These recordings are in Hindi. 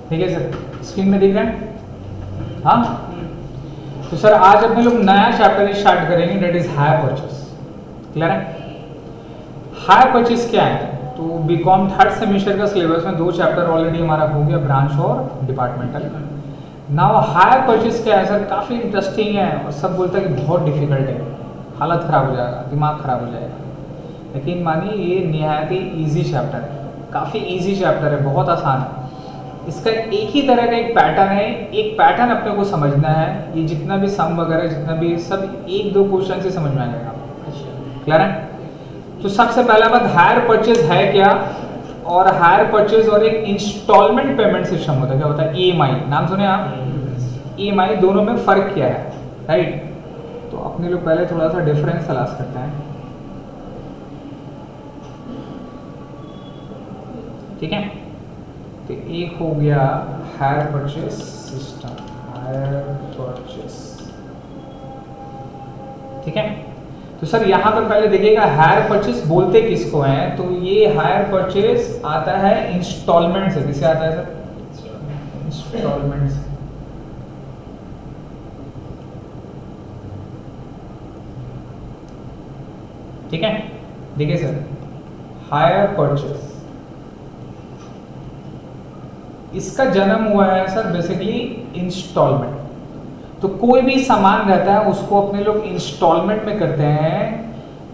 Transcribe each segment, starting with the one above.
ठीक है सर, स्क्रीन में दिख रहा है? हाँ, तो सर आज अपने लोग नया चैप्टर स्टार्ट करेंगे, that is hire purchase. Clear है? हायर परचेस क्या है? तो बीकॉम थर्ड सेमेस्टर का सिलेबस में 2 चैप्टर ऑलरेडी हमारा हो गया, ब्रांच और डिपार्टमेंटल। नाउ हायर परचेस क्या है सर? काफ़ी इंटरेस्टिंग है और सब बोलता है कि बहुत डिफिकल्ट है, हालत ख़राब हो जाएगा, दिमाग ख़राब हो जाएगा। लेकिन मानिए ये निहायत ही ईजी चैप्टर है, काफ़ी ईजी चैप्टर है, बहुत आसान है। इसका एक ही तरह का एक पैटर्न है, एक पैटर्न अपने को समझना है। ये जितना भी सम वगैरह जितना भी सब 1-2 क्वेश्चन से समझ में आ जाएगा आपको। क्लियर है? तो सबसे पहला बात, हायर परचेज है क्या, और हायर परचेज और एक इंस्टॉलमेंट पेमेंट सिस्टम होता है, क्या होता है? ईएमआई, नाम सुने आप? ईएमआई, दोनों में फर्क क्या है? राइट, तो अपने लोग पहले थोड़ा सा डिफरेंस तलाश करते हैं। ठीक है, तो एक हो गया hire purchase system, hire purchase. ठीक है, तो सर यहाँ पर पहले देखिएगा हायर परचेज बोलते किसको हैं? तो ये हायर परचेज आता है इंस्टॉलमेंट से। किससे आता है सर? इंस्टॉलमेंट से। ठीक है, देखिए सर, हायर परचेज इसका जन्म हुआ है सर बेसिकली इंस्टॉलमेंट। तो कोई भी सामान रहता है उसको अपने लोग इंस्टॉलमेंट में करते हैं,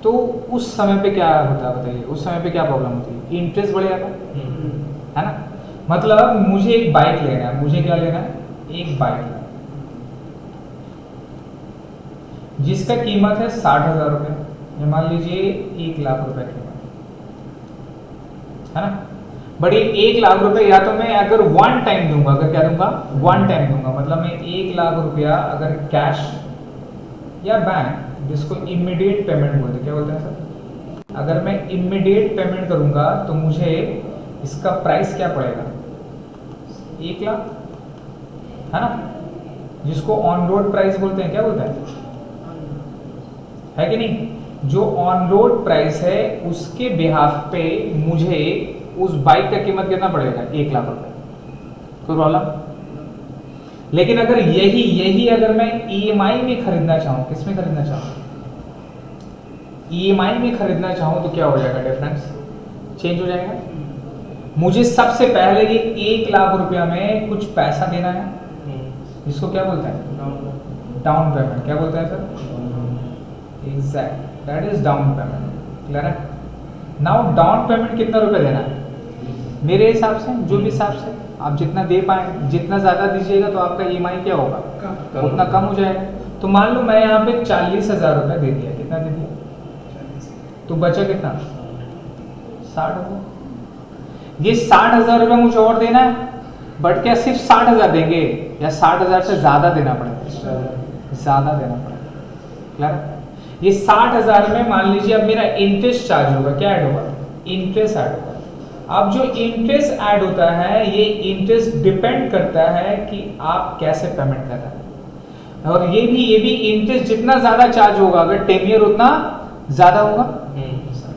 तो उस समय पे क्या होता है बताइए? उस समय पे क्या प्रॉब्लम होती है? इंटरेस्ट बढ़ जाता है ना। मतलब मुझे एक बाइक लेना है, मुझे क्या लेना है? एक बाइक लेना है जिसका कीमत है 60,000 रुपये, मान लीजिए 1 लाख रुपए कीमत है ना। बड़ी 1 लाख रुपए या तो मैं अगर वन टाइम दूंगा, अगर क्या दूंगा? वन टाइम दूंगा, मतलब मैं 1 लाख रुपया अगर कैश या बैंक, जिसको इमीडिएट पेमेंट बोलते हैं, क्या बोलते हैं सर? अगर मैं इमीडिएट पेमेंट करूंगा तो मुझे इसका प्राइस क्या पड़ेगा? 1 लाख, है ना, जिसको ऑन रोड प्राइस बोलते हैं। क्या बोलते हैं? है कि नहीं? जो ऑन रोड प्राइस है उसके बिहाफ पे मुझे उस बाइक का कीमत कितना पड़ेगा? 1 लाख रुपए। कोई प्रॉब्लम? लेकिन अगर यही अगर मैं ईएमआई में खरीदना चाहूं, किस में खरीदना चाहूं? ईएमआई में खरीदना चाहूं तो क्या हो जाएगा? डिफरेंस चेंज हो जाएगा। मुझे सबसे पहले ये 1 लाख रुपया में कुछ पैसा देना है, जिसको क्या बोलते हैं? Down payment. क्या बोलते हैं sir? Exact, that is down payment. Clear है? नाउ डाउन पेमेंट कितना रुपए देना है? मेरे हिसाब से, जो भी हिसाब से आप जितना दे पाए, जितना ज़्यादा दीजिएगा तो आपका ईएमआई क्या होगा? उतना कम हो जाएगा। तो मान लो मैं यहाँ पे 40,000 रुपये दे दिया। कितना दे दिया? तो बचा कितना? 60,000। ये 60,000 रुपये मुझे और देना है, बट क्या सिर्फ 60,000 देंगे या 60,000 से ज़्यादा देना पड़ेगा? ज़्यादा देना पड़ेगा। क्लियर? ये 60,000 में मान लीजिए अब मेरा इंटरेस्ट चार्ज होगा। क्या ऐड होगा? इंटरेस्ट ऐड होगा। अब जो इंटरेस्ट ऐड होता है, ये इंटरेस्ट डिपेंड करता है कि आप कैसे पेमेंट कर रहे हैं। और ये भी इंटरेस्ट जितना ज्यादा चार्ज होगा, अगर 10 ईयर उतना ज्यादा होगा।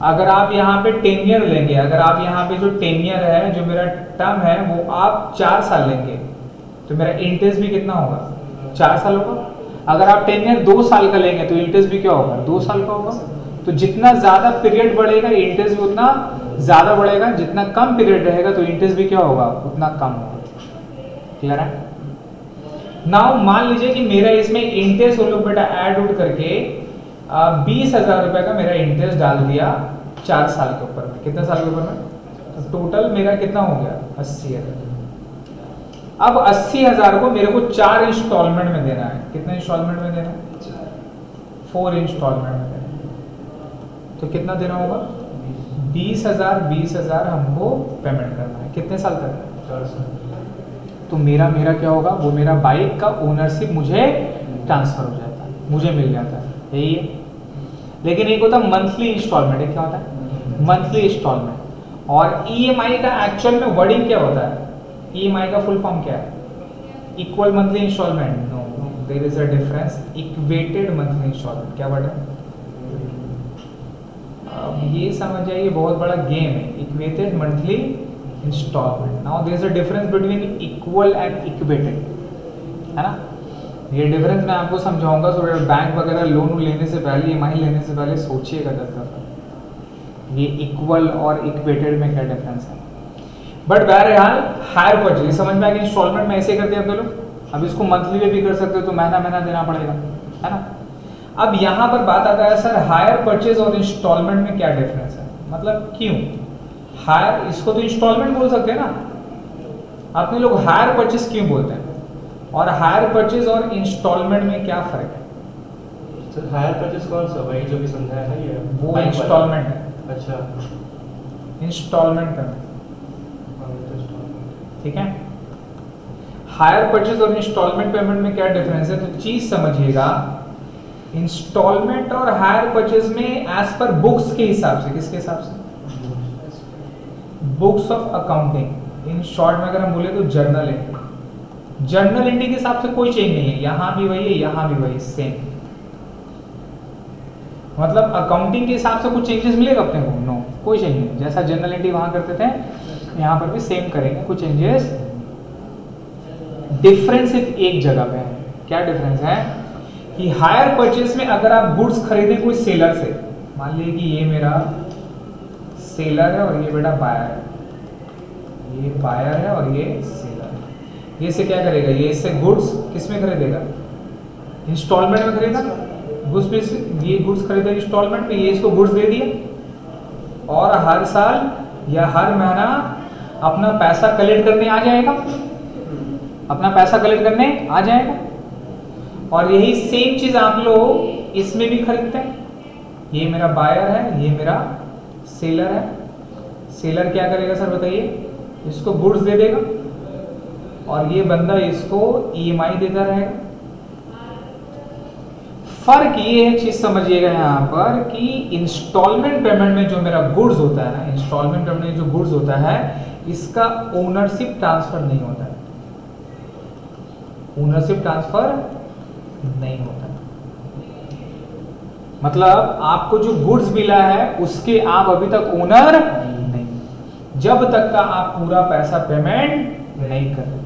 अगर आप यहाँ पे 10 ईयर लेंगे, अगर आप यहाँ पे जो 10 ईयर है, जो मेरा टर्म है, वो आप 4 साल लेंगे तो मेरा इंटरेस्ट भी कितना होगा? 4 साल होगा। अगर आप 10 ईयर 2 साल का लेंगे तो इंटरेस्ट भी क्या होगा? 2 साल का होगा। तो जितना ज्यादा पीरियड बढ़ेगा इंटरेस्ट भी उतना ज्यादा बढ़ेगा, जितना कम पीरियड रहेगा तो इंटरेस्ट भी क्या होगा? उतना कम होगा। क्लियर है? नाउ मान लीजिए कि मेरा इसमें इंटरेस्ट वो लोग बेटा ऐड उड करके 20,000 रुपए का मेरा इंटरेस्ट डाल दिया 4 साल के ऊपर में। कितने साल के ऊपर में? तो टोटल मेरा कितना हो गया? 80,000। अब 80,000 को मेरे को 4 इंस्टॉलमेंट में देना है। कितने इंस्टॉलमेंट में देना है? 4 इंस्टॉलमेंट में देना है। तो कितना देना होगा? 20,000 हमको पेमेंट करना है। कितने साल तक? 4 साल। तो मेरा क्या होगा? वो मेरा बाइक का ओनरशिप मुझे ट्रांसफर हो जाता है, मुझे मिल जाता है। यही है। लेकिन एक होता है मंथली इंस्टॉलमेंट। एक क्या होता है? Monthly instalment. और ईएमआई का एक्चुअल में वर्डिंग क्या होता है? ईएमआई का फुल फॉर्म क्या है? Equal monthly instalment? No, there is a difference. Equated monthly instalment. क्या वर्ड है? अब ये समझ जाइए, बहुत बड़ा गेम है। Equated monthly instalment. Now there is a difference between equal and equated, है ना। ये डिफरेंस मैं आपको समझाऊंगा। सो बैंक वगैरह लोन लेने से पहले, ईएमआई लेने से पहले सोचिएगा 10 दफा ये इक्वल और इक्वेटेड में क्या डिफरेंस है। बट बहरहाल हायर परचेज समझ में आ गया। इंस्टॉलमेंट में ऐसे करते हैं आप लोग, अब इसको मंथली में भी कर सकते हो तो महीना महीना देना पड़ेगा, है ना। अब यहाँ पर बात आता है सर हायर परचेज और इंस्टॉलमेंट में क्या डिफरेंस है, मतलब क्यों हायर, इसको तो इंस्टॉलमेंट बोल सकते हैं ना, अपने लोग हायर परचेज क्यों बोलते हैं, और हायर परचेज और इंस्टॉलमेंट में क्या फर्क है। सर हायर परचेज कौन सा, वही जो भी समझाया है ये वो इंस्टॉलमेंट है। अच्छा, इंस्टॉलमेंट पेमेंट, ठीक है। हायर परचेज और इंस्टॉलमेंट पेमेंट में क्या डिफरेंस है, तो चीज समझिएगा। इंस्टॉलमेंट और हायर परचेज में एज पर बुक्स के हिसाब से, किसके हिसाब से, books of accounting, in short में अगर हम बोले तो जर्नल एंट्री, जर्नल एंट्री के हिसाब से कोई चेंज नहीं है, यहां भी वही है यहां भी वही सेम। मतलब अकाउंटिंग के हिसाब से कुछ चेंजेस मिलेगा अपने को, नो कोई चेंज नहीं। जैसा जर्नल एंट्री वहां करते थे यहां पर भी सेम करेंगे, कुछ चेंजेस। डिफरेंस सिर्फ एक जगह पे है। क्या डिफरेंस है कि हायर परचेज में अगर आप गुड्स खरीदे कोई सेलर से, मान लीजिए कि ये मेरा सेलर है और ये बेटा बायर है, ये बायर है और ये सेलर है, ये से क्या करेगा, ये इससे गुड्स किस में खरीदेगा, इंस्टॉलमेंट में खरीदा, गुड्स में से ये गुड्स खरीदा इंस्टॉलमेंट में, ये इसको गुड्स दे दिया और हर साल या हर महीना अपना पैसा कलेक्ट करने आ जाएगा, अपना पैसा कलेक्ट करने आ जाएगा। और यही सेम चीज आप लोग इसमें भी खरीदते हैं। ये मेरा बायर है, ये मेरा सेलर है। सेलर क्या करेगा सर बताइए, इसको गुड्स दे देगा और ये बंदा इसको ईएमआई देता रहेगा। फर्क ये है, चीज समझिएगा यहाँ पर कि इंस्टॉलमेंट पेमेंट में जो मेरा गुड्स होता है ना, इंस्टॉलमेंट पेमेंट में जो गुड्स होता है इसका ओनरशिप ट्रांसफर नहीं होता है, ओनरशिप ट्रांसफर नहीं होता है। मतलब आपको जो गुड्स मिला है उसके आप अभी तक ओनर नहीं, जब तक का आप पूरा पैसा पेमेंट नहीं कर देते।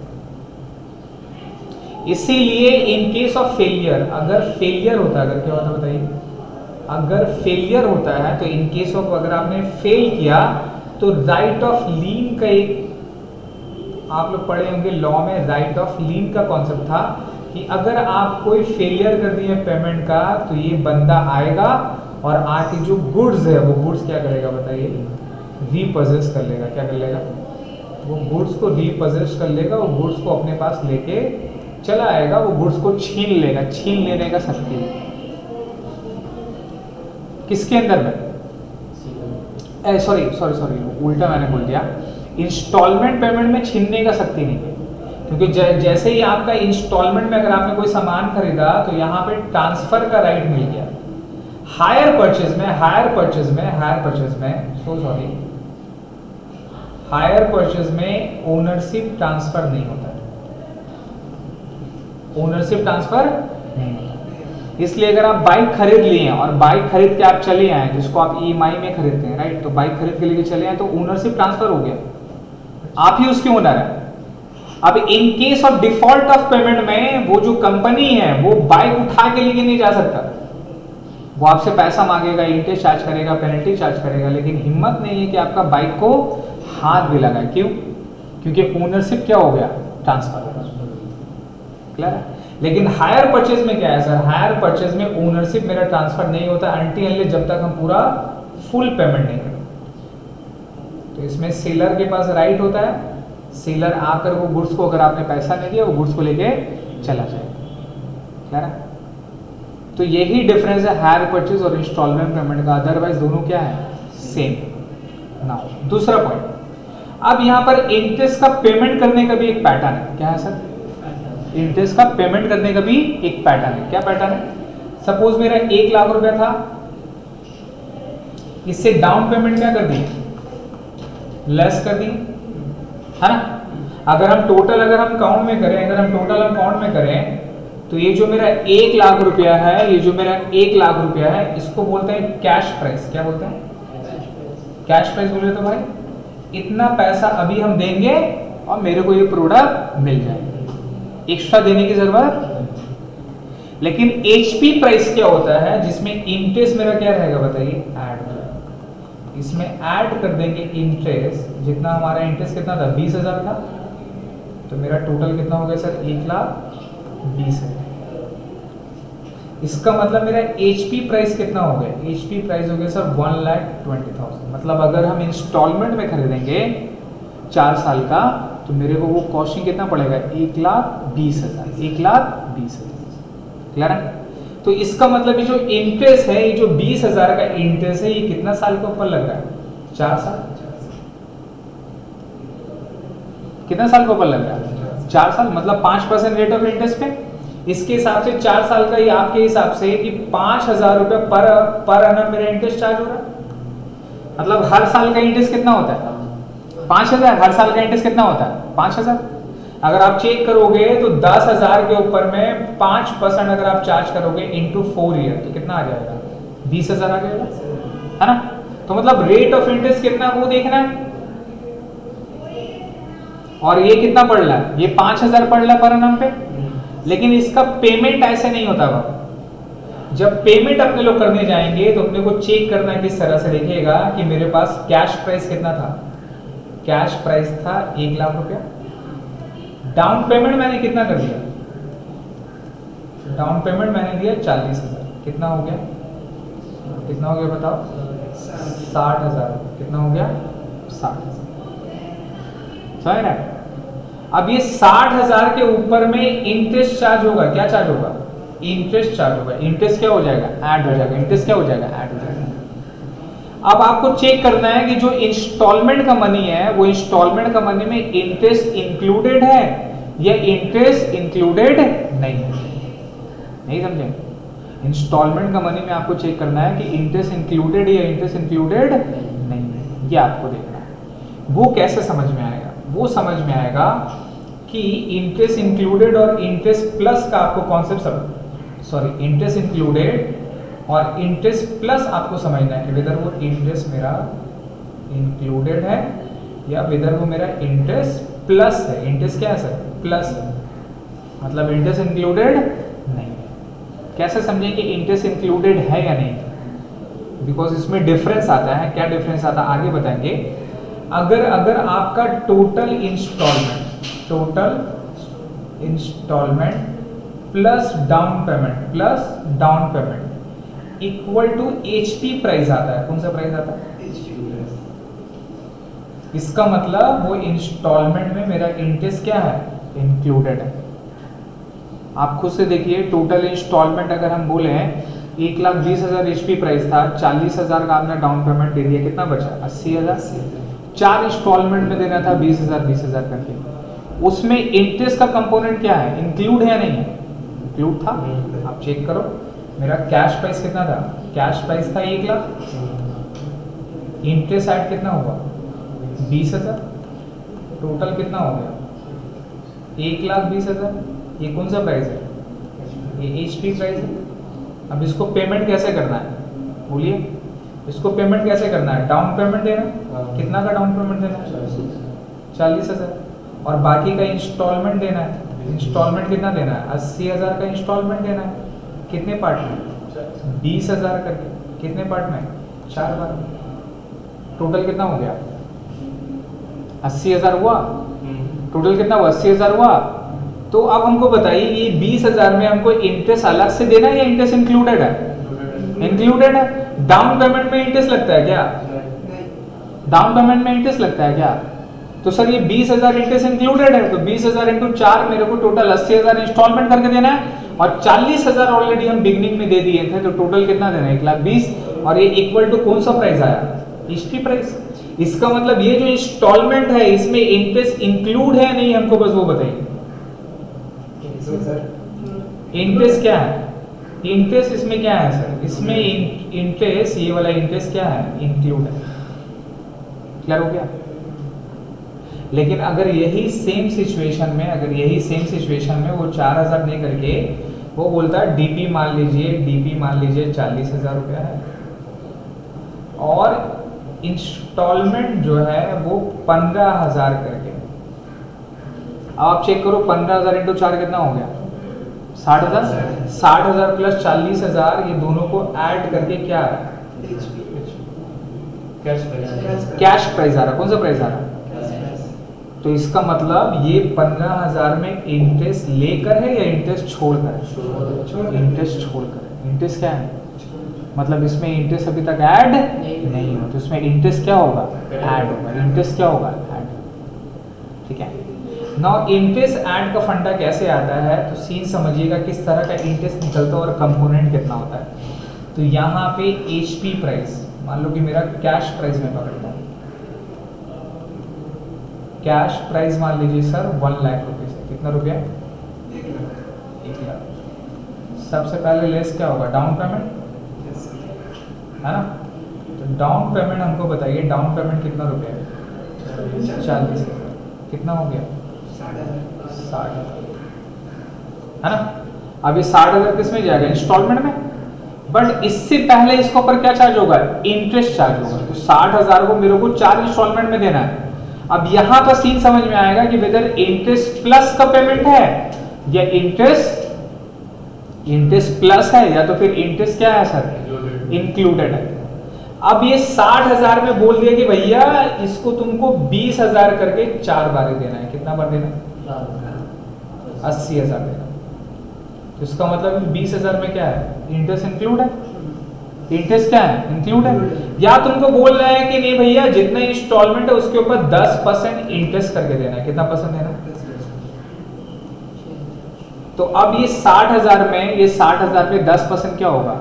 इसीलिए इन केस ऑफ फेलियर, अगर फेलियर होता है, अगर क्या होता है बताइए, अगर फेलियर होता है तो इन केस ऑफ अगर आपने फेल किया तो राइट ऑफ लीन का एक, आप लोग पढ़े होंगे लॉ में राइट ऑफ लीन का कॉन्सेप्ट था कि अगर आप कोई फेलियर कर दिए पेमेंट का तो ये बंदा आएगा और आके जो गुड्स है वो गुड्स क्या करेगा बताइए, रीपोजेस कर लेगा। क्या कर लेगा, वो गुड्स को रीपोजेस कर लेगा, वो गुड्स को अपने पास लेके चला आएगा, वो गुड्स को छीन लेगा। छीन लेने का शक्ति है किसके अंदर में, सॉरी उल्टा मैंने बोल दिया, इंस्टॉलमेंट पेमेंट में छीनने का शक्ति नहीं है। क्योंकि जैसे ही आपका इंस्टॉलमेंट में अगर आपने कोई सामान खरीदा तो यहाँ पे ट्रांसफर का राइट मिल गया। हायर परचेज में ओनरशिप ट्रांसफर नहीं होता है, ओनरशिप ट्रांसफर नहीं होता। इसलिए अगर आप बाइक खरीद लिए और बाइक खरीद के आप चले आए, जिसको आप ईएमआई में खरीदते हैं राइट, तो बाइक खरीद के लेके चले आए तो ओनरशिप ट्रांसफर हो गया, आप ही उसके ओनर है। अब in case of default of payment में वो जो कंपनी है वो बाइक उठा के लेके नहीं जा सकता, वो आपसे पैसा मांगेगा, इंटरेस्ट चार्ज करेगा, पेनल्टी चार्ज करेगा, लेकिन हिम्मत नहीं है कि आपका बाइक को हाथ भी लगाए। क्यों, क्योंकि ओनरशिप क्या हो गया, ट्रांसफर। क्लियर है। लेकिन हायर परचेज में क्या है सर, हायर परचेज में ओनरशिप मेरा ट्रांसफर नहीं होता अनटिल अनलेस जब तक हम पूरा फुल पेमेंट नहीं करें। तो इसमें सेलर के पास राइट होता है, सेलर आकर वो गुड्स को, अगर आपने पैसा नहीं दिया वो गुड्स को लेके चला जाएगा। क्लियर है। तो यही डिफरेंस है हायर परचेज और इंस्टॉलमेंट पेमेंट का, अदरवाइज दोनों क्या है, सेम। नाउ दूसरा पॉइंट, अब यहाँ पर इंटरेस्ट का पेमेंट करने का भी एक पैटर्न है। क्या है सर, इंटरेस्ट का पेमेंट करने का भी एक पैटर्न है। क्या पैटर्न है, सपोज मेरा 1 लाख रुपया था, इससे डाउन पेमेंट क्या कर दी, लेस कर दी, है ना। अगर हम टोटल अकाउंट में करें तो ये जो मेरा 1 लाख रुपया है, ये जो मेरा 1 लाख रुपया है, इसको बोलते हैं कैश प्राइस। क्या बोलते हैं, कैश प्राइस बोले तो भाई इतना पैसा अभी हम देंगे और मेरे को ये प्रोडक्ट मिल जाएगा, एक्स्ट्रा देने की जरूरत। लेकिन एचपी प्राइस क्या होता है जिसमें इंटरेस्ट मेरा क्या रहेगा बताइए, ऐड। इसमें ऐड कर देंगे इंटरेस्ट, जितना हमारा इंटरेस्ट कितना था 20,000 था, तो मेरा टोटल कितना हो गया सर 1,20,000। इसका मतलब मेरा एचपी प्राइस कितना हो गया, एचपी प्राइस हो गया सर 1,20,000। मतलब अगर हम इंस्टॉलमेंट में खरीदेंगे 4 साल का तो मेरे को वो कॉस्टिंग कितना पड़ेगा 1,20,000, 1,20,000। क्लियर है? तो इसका मतलब ये जो इंटरेस्ट है, ये जो 20,000 का इंटरेस्ट है, ये कितना साल के ऊपर लग रहा है, 4 साल। कितना साल के ऊपर लग रहा है, 4 साल। मतलब 5% रेट ऑफ इंटरेस्ट पे, इसके हिसाब से 4 साल का ये आपके हिसाब से कि 5,000 रुपए पर एनम मेरा इंटरेस्ट चार्ज हो रहा है। मतलब हर साल का इंटरेस्ट कितना होता है 5,000। हर साल का इंटरेस्ट कितना होता है 5,000। अगर आप चेक करोगे तो 10,000 के ऊपर में 5% अगर आप चार्ज करोगे इंटू 4 ईयर तो कितना आ जाएगा 20,000 आ जाएगा, है ना। तो मतलब रेट ऑफ इंटरेस्ट कितना वो देखना है। और ये कितना पड़ रहा है, ये 5,000 पड़ रहा है पर एनम पे। लेकिन इसका पेमेंट ऐसे नहीं होता बाबा। जब पेमेंट अपने लोग करने जाएंगे तो अपने को चेक करना है किस तरह से, देखिएगा कि मेरे पास कैश प्राइस कितना था, कैश प्राइस था 1,00,000 रुपया। डाउन पेमेंट मैंने कितना कर दिया, डाउन पेमेंट मैंने दिया 40,000। कितना हो गया, कितना हो गया बताओ 60,000। कितना हो गया 60,000। समझ रहे हैं? अब ये 60,000 के ऊपर में इंटरेस्ट चार्ज होगा। क्या चार्ज होगा, इंटरेस्ट चार्ज होगा। इंटरेस्ट क्या हो जाएगा, ऐड हो जाएगा। इंटरेस्ट क्या हो जाएगा, ऐड हो जाएगा। अब आपको चेक करना है कि जो इंस्टॉलमेंट का मनी है वो इंस्टॉलमेंट का मनी में इंटरेस्ट इंक्लूडेड है या इंटरेस्ट इंक्लूडेड नहीं है। नहीं समझे? इंस्टॉलमेंट का मनी में आपको चेक करना है कि इंटरेस्ट इंक्लूडेड या इंटरेस्ट इंक्लूडेड नहीं है, ये आपको देखना है। वो कैसे समझ में आएगा, वो समझ में आएगा कि इंटरेस्ट इंक्लूडेड और इंटरेस्ट प्लस का आपको कॉन्सेप्ट इंटरेस्ट इंक्लूडेड और इंटरेस्ट प्लस आपको समझना है कि वेदर वो इंटरेस्ट मेरा इंक्लूडेड है या वेदर वो मेरा इंटरेस्ट प्लस है। इंटरेस्ट क्या है सर, प्लस है, मतलब इंटरेस्ट इंक्लूडेड नहीं है। कैसे समझें कि इंटरेस्ट इंक्लूडेड है या नहीं, बिकॉज इसमें डिफरेंस आता है। क्या डिफरेंस आता है आगे बताएंगे। अगर आपका total instalment plus down payment equal to HP price आता है। कौन सा प्राइस आता है, इसका मतलब वो इंस्टॉलमेंट में मेरा इंटरेस्ट क्या है, इंक्लूडेड है। आप खुद से देखिए, टोटल इंस्टॉलमेंट अगर हम बोले हैं 1,20,000 एचपी प्राइस था, 40,000 का आपने डाउन पेमेंट दे दिया, कितना बचा 80,000। 4 इंस्टॉलमेंट में देना था 20,000 करके। उसमें इंटरेस्ट का कंपोनेंट क्या है, इंक्लूड है या नहीं है, इंक्लूड था। आप चेक करो मेरा कैश प्राइस कितना था, कैश प्राइस था 1,00,000। इंटरेस्ट ऐड कितना हुआ 20,000। टोटल कितना हो गया 1,20,000। ये कौन सा प्राइस है, ये एचपी प्राइस है। अब इसको पेमेंट कैसे करना है बोलिए, इसको पेमेंट कैसे करना है, डाउन पेमेंट देना। कितना का डाउन पेमेंट देना है 40,000 और बाकी का इंस्टॉलमेंट देना है। इंस्टॉलमेंट कितना देना है 80,000 का इंस्टॉलमेंट देना है। कितने पार्ट में 20,000 करके, कितने पार्ट में 4 बार। टोटल कितना हो गया 80,000 हुआ। टोटल कितना हुआ 80,000 हुआ। तो अब हमको बताइए ये 20,000 में हमको इंटरेस्ट अलग से देना है या इंटरेस्ट इंक्लूडेड है, इंक्लूडेड है। डाउन पेमेंट में इंटरेस्ट लगता है क्या, डाउन पेमेंट में इंटरेस्ट लगता है क्या। तो सर ये 20,000 इंटरेस्ट इंक्लूडेड है, तो 20,000 इंटू 4 मेरे को टोटल 80,000 इंस्टॉलमेंट करके देना है और 40,000 ऑलरेडी हम बिगनिंग में दे दिए थे, तो टोटल कितना देना है 1,20,000। और ये इक्वल टू कौन सा प्राइस आया, एचपी प्राइस। इसका मतलब ये जो इंस्टॉलमेंट है इसमें इंटरेस्ट इंक्लूड है नहीं, हमको बस वो बताइए। इंटरेस्ट क्या है, इंटरेस्ट इसमें क्या है सर, इसमें इंटरेस्ट, ये वाला इंटरेस्ट क्या है, इंक्लूड है। क्लियर हो गया। लेकिन अगर यही सेम सिचुएशन में, अगर यही सेम सिचुएशन में वो 4,000 नहीं करके वो बोलता है डीपी मान लीजिए, डीपी मान लीजिए 40,000 रुपया है और इंस्टॉलमेंट जो है वो 15,000 करके। अब आप चेक करो 15,000 इंटू 4 कितना हो गया 60,000। 60,000 प्लस 40,000 ये दोनों को ऐड करके क्या आ रहा है कैश प्राइस आ रहा है। कौन सा प्राइस आ रहा है? तो इसका मतलब ये 15,000 में इंटरेस्ट लेकर है या इंटरेस्ट छोड़कर है? इंटरेस्ट छोड़कर है। इंटरेस्ट क्या है मतलब इसमें इंटरेस्ट अभी तक ऐड नहीं हो तो इसमें इंटरेस्ट क्या होगा ऐड होगा। इंटरेस्ट क्या होगा ऐड। ठीक है नाउ इंटरेस्ट ऐड का फंडा कैसे आता है तो सीन समझिएगा किस तरह का इंटरेस्ट निकलता है और कंपोनेंट कितना होता है। तो यहाँ पे एचपी प्राइस मान लो कि मेरा कैश प्राइस में पकड़ता हूँ। कैश प्राइस मान लीजिए सर 1 लाख रुपए से कितना रुपया 1 लाख। सबसे पहले लेस क्या होगा डाउन पेमेंट है ना। तो डाउन पेमेंट हमको बताइए डाउन पेमेंट कितना रुपया है 40,000 कितना हो गया 60,000 है ना। अब ये 60,000 किस में जाएगा इंस्टॉलमेंट में बट इससे पहले इसके ऊपर क्या चार्ज होगा इंटरेस्ट चार्ज होगा। तो 60,000 को मेरे को 4 इंस्टॉलमेंट में देना है। अब यहां पर सीन समझ में आएगा कि वेदर इंटरेस्ट प्लस का पेमेंट है या इंटरेस्ट प्लस है या तो फिर इंटरेस्ट क्या है सर इंक्लूडेड है। अब ये 60,000 में बोल दिया कि भैया इसको तुमको 20,000 करके 4 बार देना है। कितना बार देना है 80,000 देना। तो इसका मतलब 20,000 में क्या है इंटरेस्ट इंक्लूड है। इंटरेस्ट क्या है इंक्लूड है। या तुमको बोल रहा है कि नहीं भैया जितना इंस्टॉलमेंट है उसके ऊपर 10% इंटरेस्ट करके देना है। कितना परसेंट देना है। तो अब ये 60,000 में ये 60,000 में 10% क्या होगा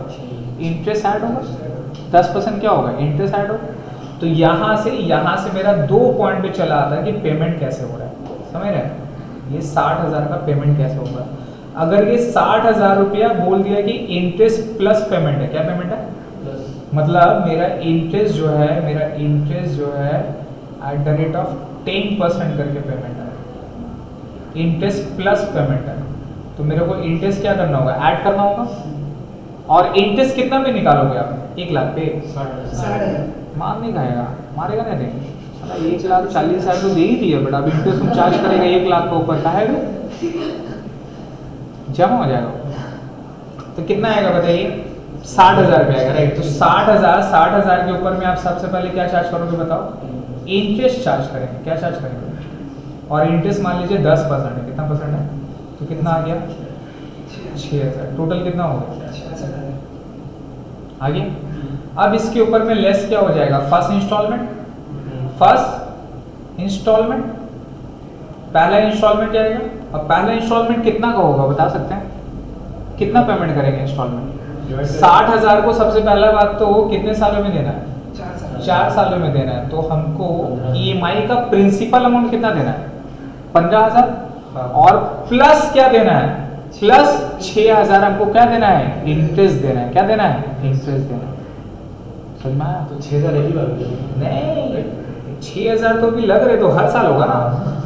इंटरेस्ट ऐड होगा। 10% क्या होगा इंटरेस्ट ऐड होगा। तो यहां से मेरा 2 पॉइंट पे चला आता है कि पेमेंट कैसे हो रहा है। समझ रहे हैं ये 60,000 का पेमेंट कैसे होगा। अगर ये 60,000 रुपया बोल दिया कि इंटरेस्ट प्लस पेमेंट है। क्या पेमेंट है मतलब मेरा इंटरेस्ट जो है एट द रेट ऑफ 10% करके पेमेंट है। इंटरेस्ट प्लस पेमेंट है तो मेरे को इंटरेस्ट क्या करना होगा ऐड करना होगा। और इंटरेस्ट कितना पे निकालोगे आप 1 लाख पे 60,000 मान नहीं खाएगा मारेगा नहीं देंगे 1,40,000 तो दे ही दिया बट अब इंटरेस्ट तुम चार्ज करेगा 1 लाख के ऊपर का है जमा हो जाएगा। तो कितना आएगा बताइए 60,000 रुपये आएगा राइट। तो 60,000 के ऊपर में आप सबसे पहले क्या चार्ज करोगे बताओ इंटरेस्ट चार्ज करेंगे। क्या चार्ज करेंगे और इंटरेस्ट मान लीजिए 10% है। कितना परसेंट है तो कितना आ गया 6,000। टोटल कितना हो गया आगे। अब इसके ऊपर में लेस क्या हो जाएगा फर्स्ट इंस्टॉलमेंट पहला इंस्टॉलमेंट जाएगा। अब पहला इंस्टॉलमेंट कितना का होगा बता सकते हैं कितना पेमेंट करेंगे इंस्टॉलमेंट 60,000 को सबसे पहला बात तो कितने सालों में देना है 4 सालों में देना है। तो हमको ईएमआई का प्रिंसिपल अमाउंट कितना देना है 15,000 और प्लस क्या देना है प्लस 6,000 हमको क्या देना है इंटरेस्ट देना है। क्या देना है इंटरेस्ट देना है। समझ में आया। तो 6,000 एक ही बार नहीं 6,000 तो भी लग रहे तो हर साल होगा ना।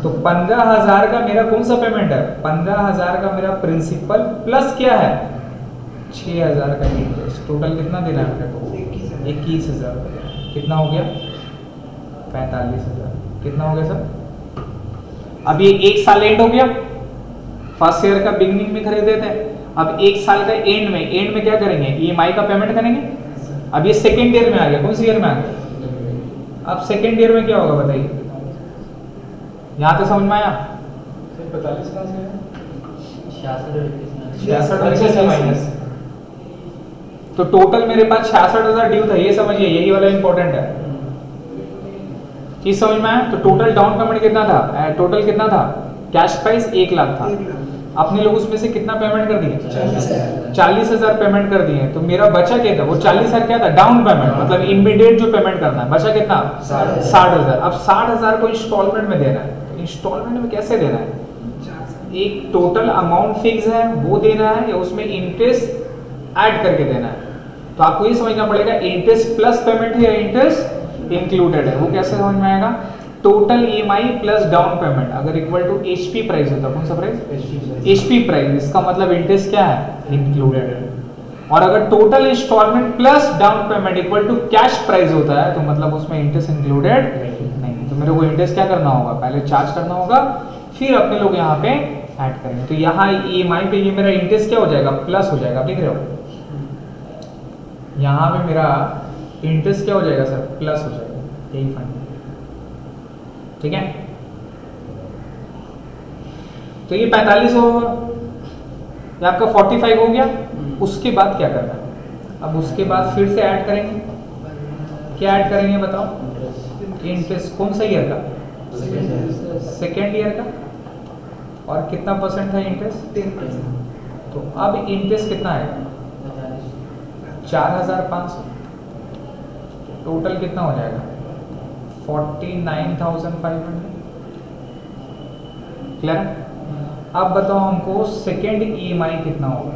तो 15,000 का मेरा कौन सा पेमेंट है 15,000 का मेरा प्रिंसिपल प्लस क्या है 6,000 का इंटरेस्ट। टोटल कितना देना है मेरे को 21,000 कितना हो गया 45,000। कितना हो गया सर। अब ये 1 साल एंड हो गया। फर्स्ट ईयर का बिगनिंग में खरीदे थे। अब 1 साल का एंड में क्या करेंगे ईएमआई का पेमेंट करेंगे। अब ये सेकेंड ईयर में आ गया। कौन सी ईयर में आ गया अब सेकेंड ईयर में क्या होगा बताइए यहाँ तक समझ में आया। 45 कहाँ से 66 माइनस। तो टोटल मेरे पास 66,000 ड्यू था। ये समझिए यही वाला इंपॉर्टेंट है चीज समझ में आया। तो टोटल डाउन पेमेंट कितना था टोटल कितना था कैश प्राइस 1 लाख था। अपने लोग उसमें से कितना पेमेंट कर दिए 40,000 पेमेंट कर दिए। तो मेरा बचा क्या था वो 40,000 क्या था डाउन पेमेंट मतलब इमीडिएट जो पेमेंट करना है। बचा कितना 60,000। अब 60,000 को इंस्टॉलमेंट में देना है। तो इंस्टॉलमेंट में कैसे देना है एक टोटल अमाउंट फिक्स है वो देना है या उसमें इंटरेस्ट ऐड करके देना है। तो आपको ये समझना पड़ेगा इंटरेस्ट प्लस पेमेंट है या इंटरेस्ट इंक्लूडेड है। वो कैसे समझ में आएगा total EMI plus down payment अगर इक्वल टू एचपी प्राइस होता कौन सा प्राइस एचपी प्राइस। इसका मतलब इंटरेस्ट क्या है इंक्लूडेड है। और अगर total instalment plus down payment equal to cash price होता है तो मतलब उसमें इंटरेस्ट इंक्लूडेड नहीं। तो मेरे को इंटरेस्ट क्या करना होगा, पहले चार्ज करना होगा, फिर अपने लोग यहाँ पे ऐड करेंगे। तो यहाँ EMI पे ये मेरा इंटरेस्ट क्या हो जाएगा, प्लस हो जाएगा, देख रहे हो, यहाँ पे मेरा इंटरेस्ट क्या हो जाएगा सर, प्लस हो जाएगा, यही फंड। ठीक है, तो ये 45 होगा, ये आपका 45 हो गया। उसके बाद क्या करना है, अब उसके बाद फिर से ऐड करेंगे, क्या ऐड करेंगे बताओ, इंटरेस्ट कौन सा ईयर का, सेकेंड ईयर का, और कितना परसेंट था इंटरेस्ट, 10%। तो अब इंटरेस्ट कितना आएगा, 4500, टोटल कितना हो जाएगा 49,500। क्लियर? अब बताओ हमको सेकेंड EMI कितना होगा,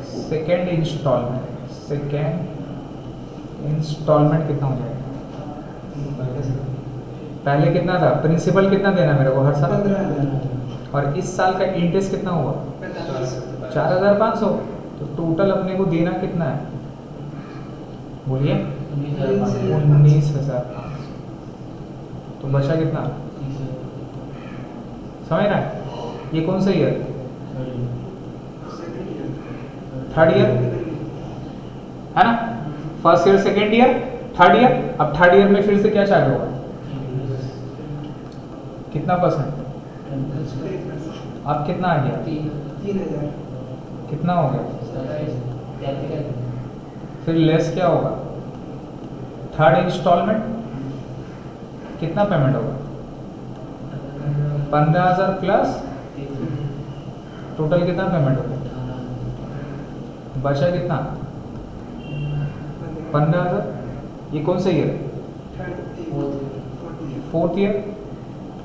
सेकेंड इंस्टॉलमेंट कितना हो जाएगा, पहले कितना था, प्रिंसिपल कितना देना मेरे को हर साल, और इस साल का इंटरेस्ट कितना हुआ 4500। तो टोटल अपने को देना कितना है, बोलिए 19,500। तो बचा कितना, समझ रहा है, ये कौन सा ईयर, थर्ड ईयर है ना, first year, second year, third year. अब थर्ड ईयर में फिर से क्या चार्ज होगा, कितना परसेंट, अब कितना आ गया, 3,000, कितना हो गया, फिर लेस क्या होगा, थर्ड इंस्टॉलमेंट कितना पेमेंट होगा, 15,000 प्लस टोटल कितना पेमेंट होगा, बचा कितना 15,000। ये कौन सा ईयर है, फोर्थ ईयर।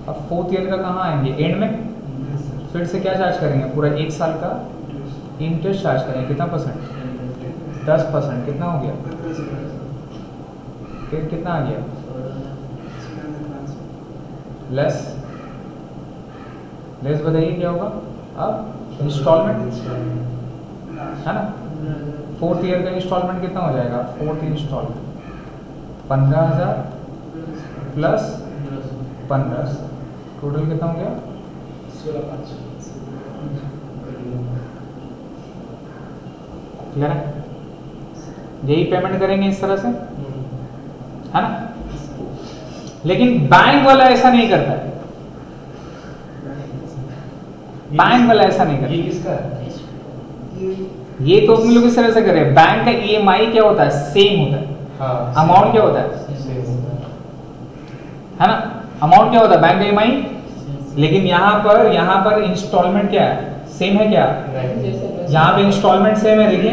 अब फोर्थ ईयर का कहाँ आएंगे, एंड में, फिर से क्या चार्ज करेंगे, पूरा एक साल का इंटरेस्ट चार्ज करेंगे, कितना परसेंट, 10%। कितना हो गया, फिर कितना आ गया, लेस बताइए क्या होगा, अब इंस्टॉलमेंट है ना, फोर्थ ईयर का इंस्टॉलमेंट कितना हो जाएगा, फोर्थ इंस्टॉलमेंट 15,000 प्लस 15, टोटल कितना हो गया, 16,500। क्लियर है, यही पेमेंट करेंगे इस तरह से, है ना। लेकिन बैंक वाला ऐसा नहीं करता है, बैंक वाला ऐसा नहीं करता। ये किसका है? ये तो तुम लोग इस तरह से करे, बैंक का EMI क्या होता है, सेम होता है, हाँ, अमाउंट क्या होता है, है ना, अमाउंट क्या होता है बैंक का EMI। लेकिन यहाँ पर इंस्टॉलमेंट क्या है, सेम है क्या, यहाँ पे इंस्टॉलमेंट सेम है, देखिए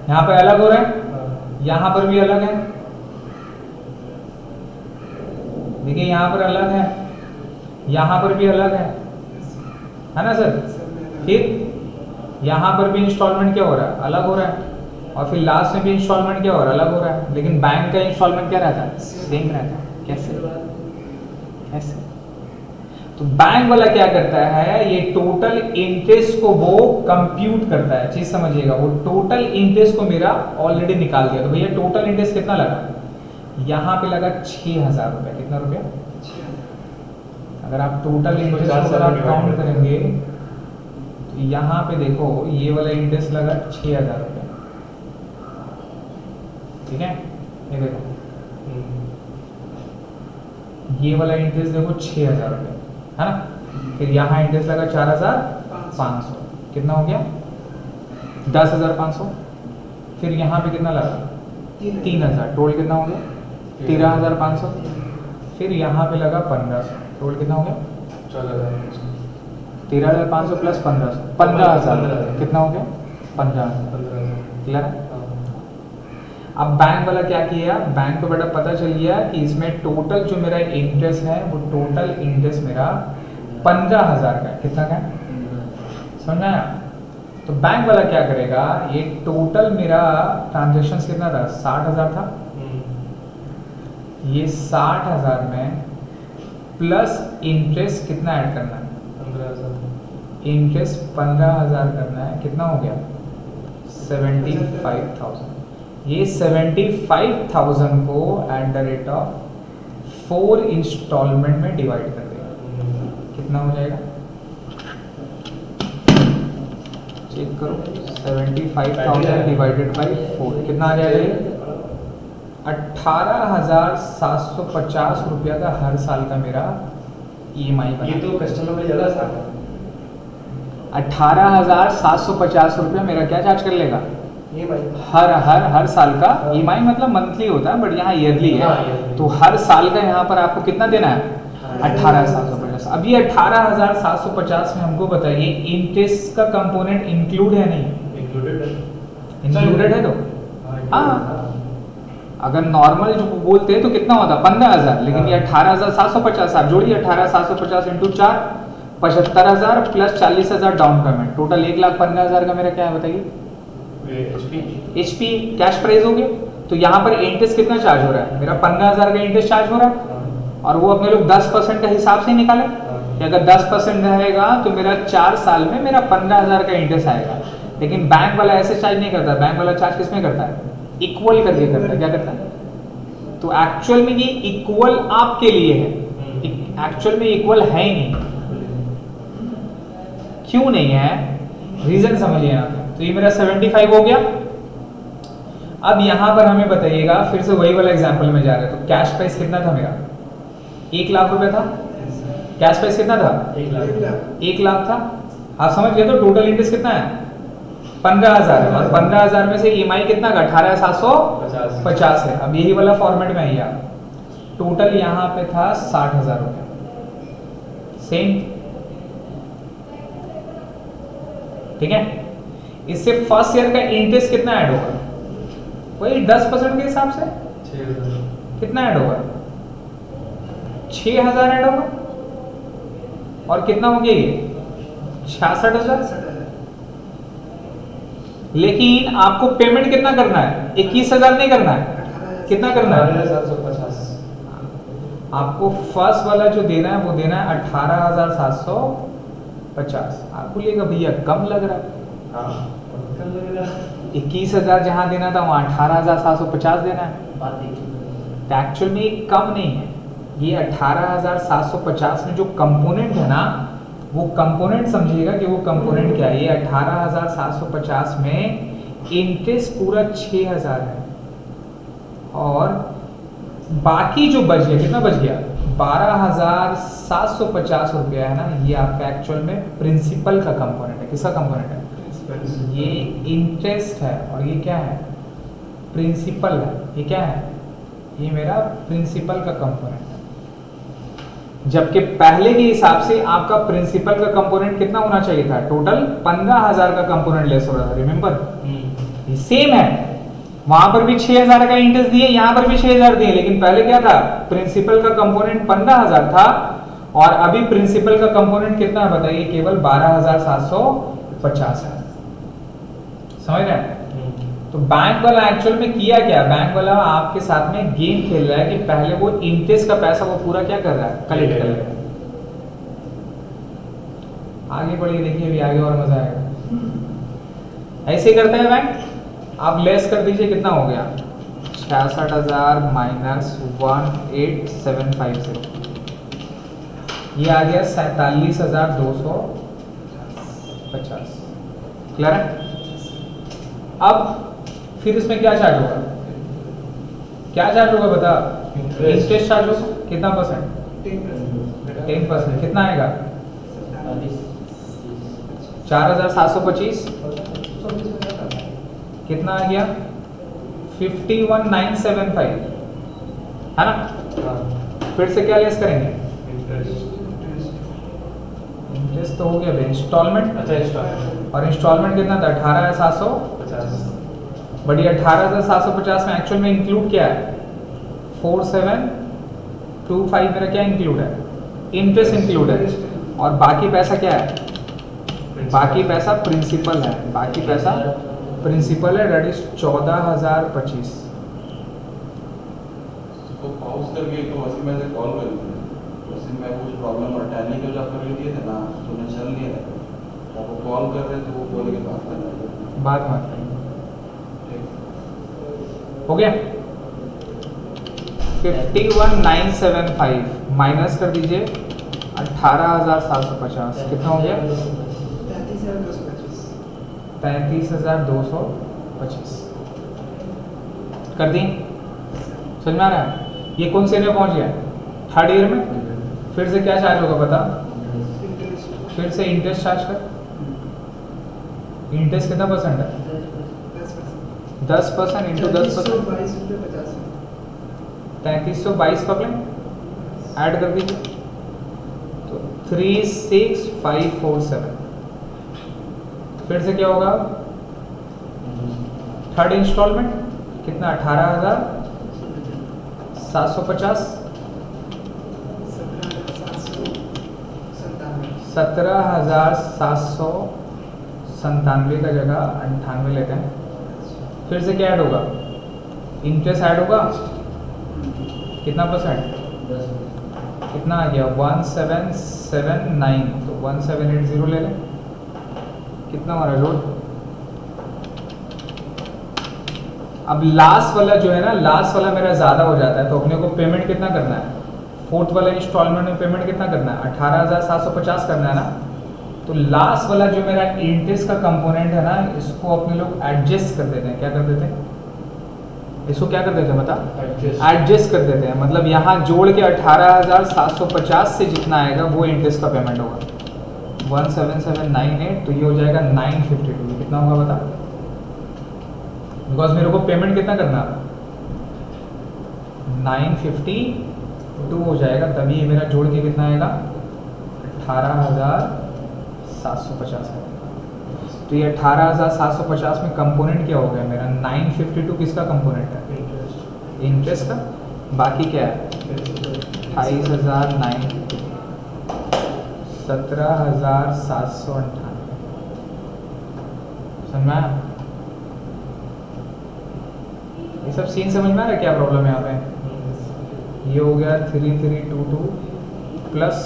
यहाँ पे अलग हो रहा है, यहाँ पर भी अलग है, देखिए यहाँ पर अलग है, यहाँ पर भी अलग है ना सर। फिर यहाँ पर भी इंस्टॉलमेंट क्या हो रहा है, अलग हो रहा है, और फिर लास्ट में भी इंस्टॉलमेंट क्या हो रहा है, अलग हो रहा है। लेकिन बैंक का इंस्टॉलमेंट क्या रहता है, सेम रहता है। कैसे, तो बैंक वाला क्या करता है, ये टोटल इंटरेस्ट को वो कंप्यूट करता है, चीज समझिएगा, वो टोटल इंटरेस्ट को मेरा ऑलरेडी निकाल दिया। तो भैया टोटल इंटरेस्ट कितना लगा, यहाँ पे लगा 6,000 रुपया, कितना रुपया, अगर आप टोटल इंटरेस्ट को अगर आप काउंट करेंगे तो यहाँ पे देखो ये वाला इंटरेस्ट लगा 6,000 रुपया, ठीक है, ये देखो ये वाला इंटरेस्ट देखो 6,000 रुपया, है ना। फिर यहाँ इंटरेस्ट लगा 4,500, कितना हो गया 10,500। फिर यहाँ पे कितना लगा 3,000, टोटल कितना हो गया 13,500। फिर यहाँ पे लगा 1,500, टोटल कितना हो गया 13,500 प्लस 1,500, 15,000, कितना हो गया 15,000। क्लियर है। अब बैंक वाला क्या किया, बैंक को बेटा पता चल गया कि इसमें टोटल जो मेरा इंटरेस्ट है वो टोटल इंटरेस्ट मेरा 15,000 का है, कितना का है, समझ आया। तो बैंक वाला क्या करेगा, ये टोटल मेरा ट्रांजेक्शन कितना था 60,000 था, ये 60,000 में प्लस इंटरेस्ट कितना ऐड करना है, 15,000, इंटरेस्ट 15,000 करना है, कितना हो गया 75,000। ये 75,000 को at the rate of 4 instalment में डिवाइड कर देगा। कितना हो जाएगा चेक करो। 75,000 डिवाइडेड बाई 4 कितना आ जाएगा ये? 18,750 रुपया का हर साल का मेरा EMI बना। ये तो कस्टमर में ज़्यादा साथ है। 18,750 रुपया मेरा क्या चार्ज कर लेगा? ये भाई हर साल का EMI मतलब मंथली होता है, बट यहाँ ईयरली है। हाँ, yearly। तो हर साल का यहाँ पर आपको कितना देना है? 18,750। अब ये 18,750 में हमको बताइए इंटरेस्ट का कंपोनेंट इंक्लूड है नहीं? इंक्लूडेड है। इंक्लूडेड है तो हाँ। अगर नॉर्मल जो बोलते हैं तो कितना होता? 15,000। लेकिन ये 18,750 आप जोड़िए। 18,750 into 4 75,000 plus 40,000 down payment, total 1,15,000 का मेरा क्या है बताइए? HP कैश प्राइस हो गया। तो यहाँ पर इंटरेस्ट कितना चार्ज हो रहा है? मेरा 15,000 का इंटरेस्ट चार्ज हो रहा है। और वो अपने लोग 10% का हिसाब से निकाले कि अगर 10% रहेगा तो मेरा 4 साल में मेरा 15,000 का इंटरेस्ट आएगा। लेकिन बैंक वाला ऐसे चार्ज नहीं करता। बैंक वाला चार्ज किस में करता है? इक्वल करके करता है। क्या करता है? तो एक्चुअल में ये इक्वल आपके लिए है, एक्चुअल में इक्वल है ही नहीं। क्यों नहीं है? रीजन समझिए यहाँ पे। तो ये मेरा 75 हो गया। अब यहाँ पर हमें बताइएगा, फिर से वही वाला एग्जांपल में जा रहे हैं। तो कैश प्राइस कितना था मेरा? 1 लाख रुपए था। कैश प्राइस कितना था? 1 लाख था। आप समझ गए? तो टोटल इंटरेस्ट कितना है? 15,000 है। और 15,000 में से EMI कितना का? 18,750 है। अब यही वाला फॉर्मेट में आइए आप। टोटल यहाँ पे था 60,000 रुपये। सेम, ठीक है। इससे फर्स्ट ईयर का इंटरेस्ट कितना ऐड होगा? वही 10% के हिसाब से कितना ऐड होगा? 6,000 ऐड होगा। और कितना हो गया ये? 66,000। लेकिन आपको पेमेंट कितना करना है? 21,000 नहीं करना है। कितना करना है? 18,750। आपको फर्स्ट वाला जो देना है वो देना है 18,750। आपको लगेगा भैया कम लग रहा है। 21,000 जहां देना था वहां 18,750 देना है। तो एक्चुअल में ये कम नहीं है। ये 18,750 में जो कंपोनेंट है ना, वो कंपोनेंट समझिएगा कि वो कंपोनेंट क्या है। ये 18,750 में इंटरेस्ट पूरा 6,000 है। और बाकी जो बच गया, कितना बच गया? 12,750 रुपया है ना, ये आपका एक्चुअल में प्रिंसिपल का कंपोनेंट है। किसका कंपोनेंट है? ये इंटरेस्ट है। और ये क्या है? प्रिंसिपल है। ये क्या है? ये मेरा प्रिंसिपल का कंपोनेंट है। जबकि पहले के हिसाब से आपका प्रिंसिपल का कंपोनेंट कितना होना चाहिए था? टोटल 15,000 का कंपोनेंट लेस हो रहा था। रिमेंबर, सेम है। वहां पर भी 6,000 का इंटरेस्ट दिए, यहां पर भी 6,000 दिए। लेकिन पहले क्या था? प्रिंसिपल का कंपोनेंट 15,000 था। और अभी प्रिंसिपल का कंपोनेंट कितना है बताइए? केवल 12,750 है। समझ रहे हैं? तो बैंक वाला एक्चुअल में किया क्या? बैंक वाला आपके साथ में गेम खेल रहा है कि पहले वो इंटरेस्ट का पैसा वो पूरा क्या कर रहा है? कलेक्ट कर रहा है। आगे बढ़िए, देखिए अभी आगे और मजा आएगा। ऐसे ही करता है बैंक। आप लेस कर दीजिए, कितना हो गया? 66,000 माइनस 18,750। ये आ गया 47,250। क्लियर है? अब फिर इसमें क्या चार्ज होगा? क्या चार्ज होगा बता? इंटरेस्ट चार्ज होगा। कितना परसेंट? 10%। कितना आएगा? 4,725। कितना आ गया? 51,975 है ना। फिर से क्या लेस करेंगे? इंटरेस्ट तो हो गया भाई। इंस्टॉलमेंट, अच्छा इंस्टॉलमेंट। और इंस्टॉलमेंट कितना था? 18,750। बट ये 18,750 में एक्चुअल में इंक्लूड क्या है? 4,725 मेरा क्या इंक्लूड है? इंटरेस्ट इंक्लूड है। और बाकी पैसा क्या है? बाकी पैसा प्रिंसिपल है। बाकी पैसा प्रिंसिपल है, डेट इज 14,025। तो पॉज करके तो वैसे मैं कॉल कर दी वैसे मैं कुछ प्रॉब्लम और टैली के जो आपने दिए थे ना तो मैं चल लिया था। आप कॉल कर रहे थे, वो बोले कि बात कर रहे थे। बात मत करें। हो गया 51,975 माइनस कर दीजिए 18,750 कितना हो गया 35,225 कर दी। समझ में आ रहा है? ये कौन से में पहुंच गया? थर्ड ईयर में। फिर से क्या चार्ज होगा बता? फिर से इंटरेस्ट चार्ज कर। इंटरेस्ट कितना परसेंट है? 10% इंटू 10%। 3322 पकड़ें, ऐड कर दीजिए तो 36547। फिर से क्या होगा? थर्ड इंस्टॉलमेंट कितना? 18,750। 17,797 का जगह 98 लेते हैं। फिर से क्या ऐड होगा? इंटरेस्ट ऐड होगा कितना परसेंट? कितना आ गया? 1779 तो 1780 ले लें। कितना हमारा लोड? अब लास्ट वाला जो है ना, लास्ट वाला मेरा ज़्यादा हो जाता है तो अपने को पेमेंट कितना करना है? फोर्थ वाला इंस्टॉलमेंट में पेमेंट कितना करना है? 18,750 करना है ना। तो लास्ट वाला जो मेरा इंटरेस्ट का कंपोनेंट है ना, इसको अपने लोग एडजस्ट कर देते हैं। क्या कर देते हैं? इसको क्या कर देते हैं बता? एडजस्ट कर देते हैं। मतलब यहाँ जोड़ के 18,750 से जितना आएगा वो इंटरेस्ट का पेमेंट होगा 17798। तो ये हो जाएगा 952। कितना होगा बता? बिकॉज मेरे को पेमेंट कितना करना है? 952 हो जाएगा, तभी ये मेरा जोड़ के कितना आएगा? 18,750 है। तो ये 18,750 में कंपोनेंट क्या हो गया मेरा? 952 किसका कंपोनेंट है? इंटरेस्ट का। बाकी क्या है? 28,952 17,798। समझ में आया? ये सब सीन समझ में आ रहा है? क्या प्रॉब्लम है यहाँ पे? ये हो गया 3322 प्लस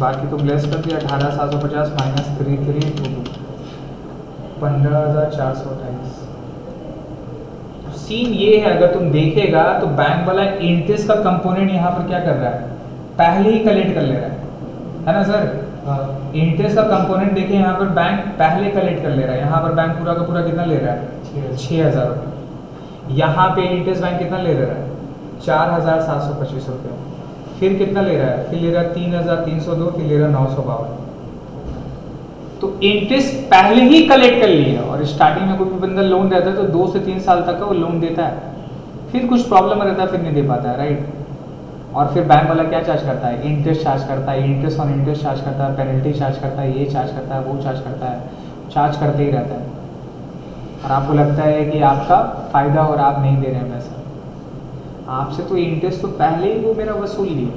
बाकी तो लेस कर दिया 18,750 माइनस 3322 15,428। सीन ये है, अगर तुम देखेगा तो बैंक वाला इंटरेस्ट का कंपोनेंट यहाँ पर क्या कर रहा है? पहले ही कलेक्ट कर ले रहा है ना सर? इंटरेस्ट का कंपोनेंट देखिए यहाँ पर बैंक पहले कलेक्ट कर ले रहा है। यहाँ पर बैंक पूरा का पूरा कितना ले रहा है? 6,000 रुपये। यहाँ पे इंटरेस्ट बैंक कितना ले रहा है? 4,725 रुपये। फिर कितना ले रहा है? फिर ले रहा है 3,302, फिर ले रहा है 952। तो इंटरेस्ट पहले ही कलेक्ट कर लिया। और स्टार्टिंग में कोई भी बंदा लोन देता है तो 2 से 3 साल तक का वो लोन देता है, फिर कुछ प्रॉब्लम रहता है, फिर नहीं दे पाता है, राइट। और फिर बैंक वाला क्या चार्ज करता है? इंटरेस्ट चार्ज करता है, इंटरेस्ट ऑन इंटरेस्ट चार्ज करता है, पेनल्टी चार्ज करता है, ये चार्ज करता है, वो चार्ज करता है, चार्ज करते ही रहता है। और आपको लगता है कि आपका फ़ायदा और आप नहीं दे रहे हैं पैसा। आपसे तो इंटरेस्ट तो पहले ही वो मेरा वसूल लिया।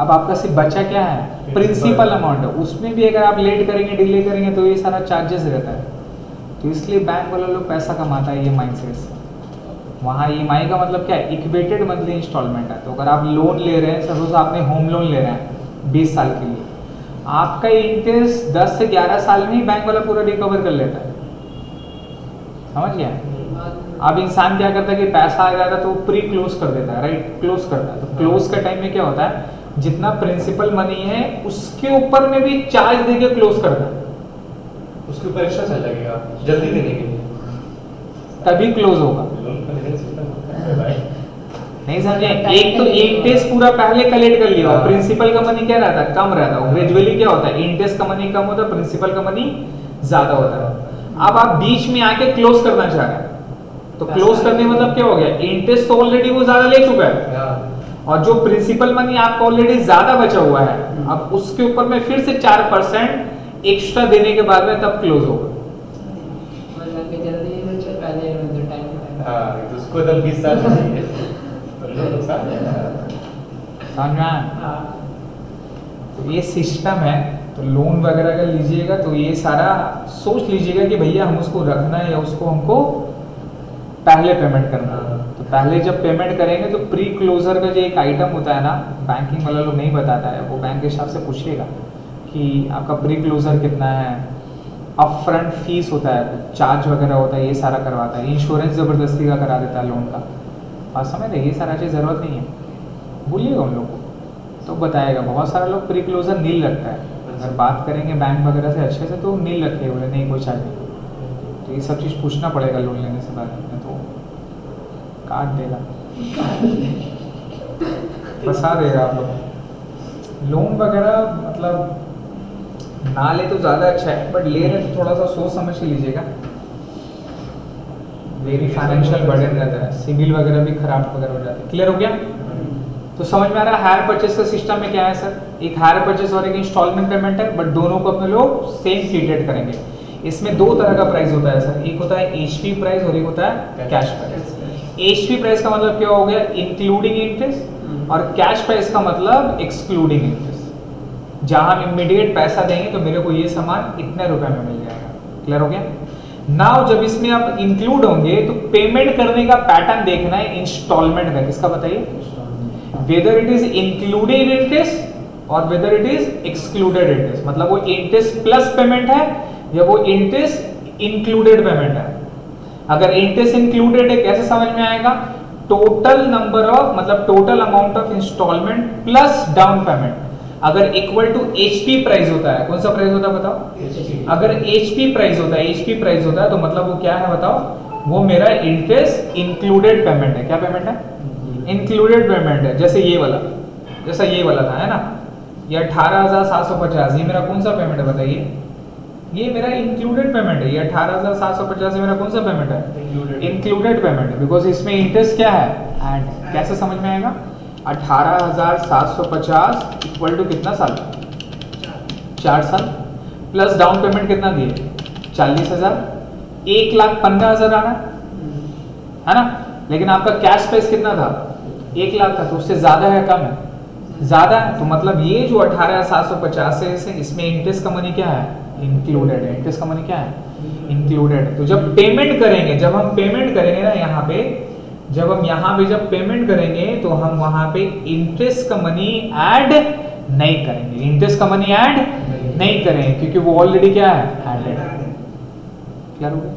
अब आपका सिर्फ बचा क्या है? प्रिंसिपल अमाउंट है। उसमें भी अगर आप लेट करेंगे, डिले करेंगे तो ये सारा चार्जेस रहता है। तो इसलिए बैंक वाला लोग पैसा कमाता है ये माइंडसेट से। वहाँ EMI का मतलब क्या है? इक्वेटेड मंथली इंस्टॉलमेंट है। तो अगर आप लोन ले रहे हैं, सपोज आपने होम लोन ले रहे हैं 20 साल के लिए, आपका इंटरेस्ट 10 से 11 साल में ही बैंक वाला पूरा रिकवर कर लेता है। समझ गया? अब इंसान क्या करता है कि पैसा आ जाता है तो वो प्री क्लोज कर देता है, राइट। क्लोज करता है। तो क्लोज का टाइम में क्या होता है? जितना प्रिंसिपल मनी है उसके ऊपर में भी चार्ज देके क्लोज करता है। उसके ऊपर एक्स्ट्रा चार्ज लगेगा जल्दी देने के लिए, तभी क्लोज होगा। नहीं समझे? एक तो इंटरेस्ट पूरा पहले कलेक्ट कर लिया और प्रिंसिपल का मनी क्या रहता है? कम रहता है। ग्रेजुअली क्या होता है? इंटरेस्ट का मनी कम होता है, प्रिंसिपल का मनी ज्यादा होता है। अब आप बीच में आके क्लोज करना चाह रहे हैं, तो क्लोज करने मतलब क्या हो गया? इंटरेस्ट तो ऑलरेडी वो ज्यादा ले चुका है और जो प्रिंसिपल मनी आपका ऑलरेडी ज्यादा बचा हुआ है, अब उसके ऊपर में फिर से 4% एक्स्ट्रा देने के बाद में तब क्लोज होगा। उसको तब 20 साल चाहिए। समझ में आया? तो ये सिस्टम है। तो लोन वगैरह अगर लीजिएगा तो ये सारा सोच लीजिएगा कि भैया हम उसको रखना है या उसको हमको पहले पेमेंट करना है। तो पहले जब पेमेंट करेंगे तो प्री क्लोजर का जो एक आइटम होता है ना, बैंकिंग वाला लोग नहीं बताता है, वो बैंक के हिसाब से पूछेगा कि आपका प्री क्लोजर कितना है, अप फ्रंट फीस होता है, चार्ज वगैरह होता है, ये सारा करवाता है, इंश्योरेंस ज़बरदस्ती का करा देता है लोन का। बात समझ रहे, ये सारा चीज़ ज़रूरत नहीं है, भूलिएगा उन लोग को, तो बताएगा। बहुत सारे लोग प्री क्लोजर नील रखता है, अगर बात करेंगे बैंक वगैरह से अच्छे से तो नील रखे, बोले नहीं कोई चार्ज नहीं। तो ये सब चीज़ पूछना पड़ेगा लोन लेने से पहले, नहीं तो काट देगा, फंसा देगा आप लोग। लोन वगैरह मतलब ना ले तो ज़्यादा अच्छा है, बट ले रहे तो थोड़ा सा सोच समझ के लीजिएगा, वेरी फाइनेंशियल बर्डन रहता है, सिबिल वगैरह भी खराब वगैरह हो जाता है। क्लियर हो गया? तो समझ में आ रहा है हायर परचेज का सिस्टम में क्या है सर, एक हायर परचेज और एक इंस्टॉलमेंट पेमेंट है, बट दोनों को अपने लोग सेम ट्रीटेड करेंगे। इसमें दो तरह का प्राइस होता है सर, एक होता है एचपी प्राइस और एक होता है कैश प्राइस। एचपी प्राइस का मतलब क्या हो गया, इंक्लूडिंग इंटरेस्ट, और कैश प्राइस का मतलब एक्सक्लूडिंग इंटरेस्ट। जहां हम इमीडिएट पैसा देंगे तो मेरे को ये सामान इतने रुपए में मिल जाएगा। क्लियर हो गया? नाउ जब इसमें आप इंक्लूड होंगे तो पेमेंट करने का पैटर्न देखना है इंस्टॉलमेंट का। किसका बताइए? Whether it is included interest और whether it is excluded interest, मतलब वो इंटरेस्ट प्लस पेमेंट है या वो इंटरेस्ट इंक्लूडेड पेमेंट है। अगर इंटरेस्ट इंक्लूडेड है कैसे समझ में आएगा, टोटल नंबर ऑफ मतलब total amount of instalment plus down payment अगर इक्वल टू एचपी प्राइस होता है। कौन सा प्राइस होता है बताओ? अगर एचपी प्राइस होता है, एचपी प्राइस होता है तो मतलब वो क्या है बताओ, वो मेरा इंटरेस्ट इंक्लूडेड पेमेंट है। क्या पेमेंट है? इंक्लूडेड पेमेंट है। जैसे ये वाला, जैसा ये वाला था है ना, ये 18,750, ये मेरा कौन सा पेमेंट है बताइए? ये मेरा इंक्लूडेड पेमेंट है। ये 18,750 मेरा कौन सा पेमेंट है? इंक्लूडेड पेमेंट है, बिकॉज इसमें इंटरेस्ट क्या है, ऐड। कैसे समझ में आएगा? 18,750 इक्वल टू कितना साल? 4 साल, प्लस डाउन पेमेंट कितना दिए? 40,000, 1,15,000 आना है ना। लेकिन आपका कैश प्राइस कितना था? 1 लाख था, तो उससे ज्यादा है कम है? ज्यादा है। तो मतलब ये जो 18,750 है इसमें इंटरेस्ट का मनी क्या है? इंक्लूडेड है। इंटरेस्ट का मनी क्या है? इंक्लूडेड है। तो जब पेमेंट करेंगे, जब हम पेमेंट करेंगे ना यहाँ पे, जब हम यहाँ पे जब पेमेंट करेंगे तो हम वहां पे इंटरेस्ट का मनी ऐड नहीं करेंगे। इंटरेस्ट का मनी ऐड नहीं करेंगे क्योंकि वो ऑलरेडी क्या है? एडेड है। क्लियर हो गया?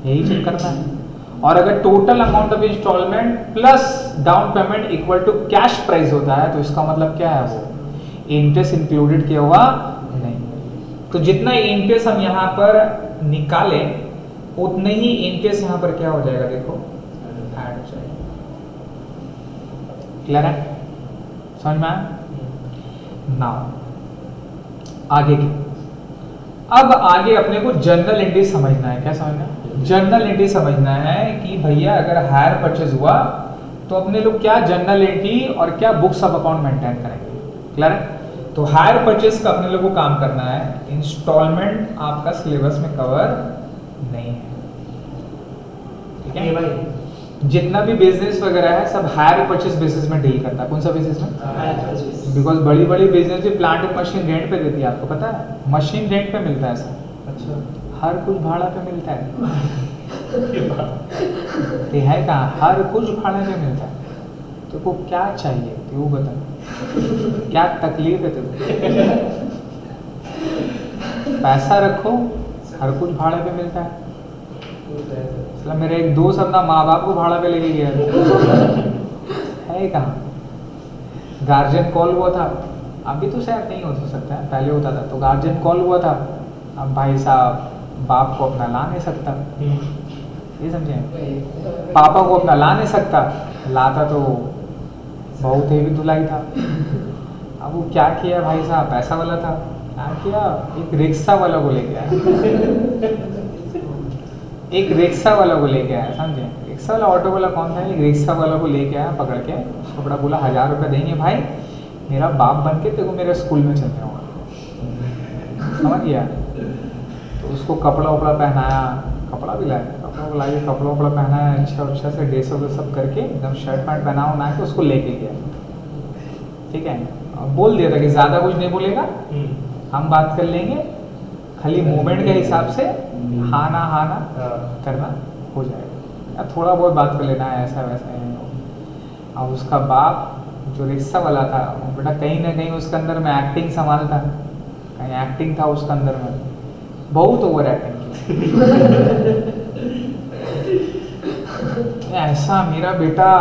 यही चेक करना है। और अगर total amount of instalment plus down payment equal to cash price होता है तो इसका मतलब क्या है, वो इंटरेस्ट इंक्लूडेड किया हुआ नहीं। तो जितना इंटरेस्ट हम यहाँ पर निकालें उतने ही इंटरेस्ट यहाँ पर क्या हो जाएगा, देखो ऐड हो जाएगा। क्लियर है? समझ में आया? नाउ आगे की, अब आगे अपने को जर्नल एंट्री समझना है। क्या समझना है? जर्नल एंट्री समझना है कि भैया अगर हायर परचेज हुआ तो अपने लोग क्या जर्नल एंट्री और क्या बुक्स ऑफ अकाउंट मेंटेन करेंगे। क्लियर है? तो हायर परचेज का अपने लोग को काम करना है, इंस्टॉलमेंट आपका सिलेबस में कवर नहीं है। ठीक है भाई? जितना भी बिजनेस वगैरह है सब हायर परचेज बेसिस में डील करता है। कौन सा बेसिस में? बिकॉज बड़ी बड़ी बिजनेस भी प्लांट एंड मशीन रेंट पे देती है। आपको पता है मशीन रेंट पे मिलता है सर। अच्छा, हर कुछ भाड़ा पे मिलता है। ये है कहाँ? हर कुछ भाड़े पे मिलता है। तो को क्या चाहिए तो वो बता, क्या तकलीफ है तुमको? पैसा रखो, हर कुछ भाड़े पे मिलता है। मतलब मेरे एक दोस्त अपना माँ बाप को भाड़ा पे लेके गया है कहाँ? गार्जियन कॉल हुआ था, अभी तो शायद नहीं हो सकता है, पहले होता था। तो गार्जियन कॉल हुआ था, अब भाई साहब बाप को अपना ला नहीं सकता, ये समझे? पापा को अपना ला नहीं सकता, लाता तो बहुत हेवी धुलाई था। अब वो क्या किया भाई साहब, पैसा वाला था, क्या किया, एक रिक्शा वाला को लेके आया। एक रिक्शा वाला को लेके आया, समझे? रिक्शा वाला, ऑटो वाला कौन था? एक रिक्शा वाला को लेके आया पकड़ के, उसको बड़ा बोला 1000 रुपये देंगे भाई, मेरा बाप बन के तेरे को मेरे स्कूल में चलने होगा। समझ गया? तो उसको कपड़ा वपड़ा पहनाया, कपड़ा भी लाया, कपड़ा लाइए, कपड़ा वपड़ा पहनाया, अच्छा से ड्रेस वगैरह सब करके एकदम शर्ट पैंट पहना उना के उसको लेके गया। ठीक है? अब बोल दिया था कि ज़्यादा कुछ नहीं बोलेगा, हम बात कर लेंगे, खाली मूवमेंट के हिसाब से हाँ ना करना हो जाएगा, या थोड़ा बहुत बात कर लेना है, ऐसा वैसा है। अब उसका बाप जो रिक्शा वाला था वो बेटा कहीं ना कहीं उसके अंदर में एक्टिंग संभालता, कहीं एक्टिंग था उसके अंदर में। बहुत ओवर एक्टिंग ऐसा मेरा बेटा,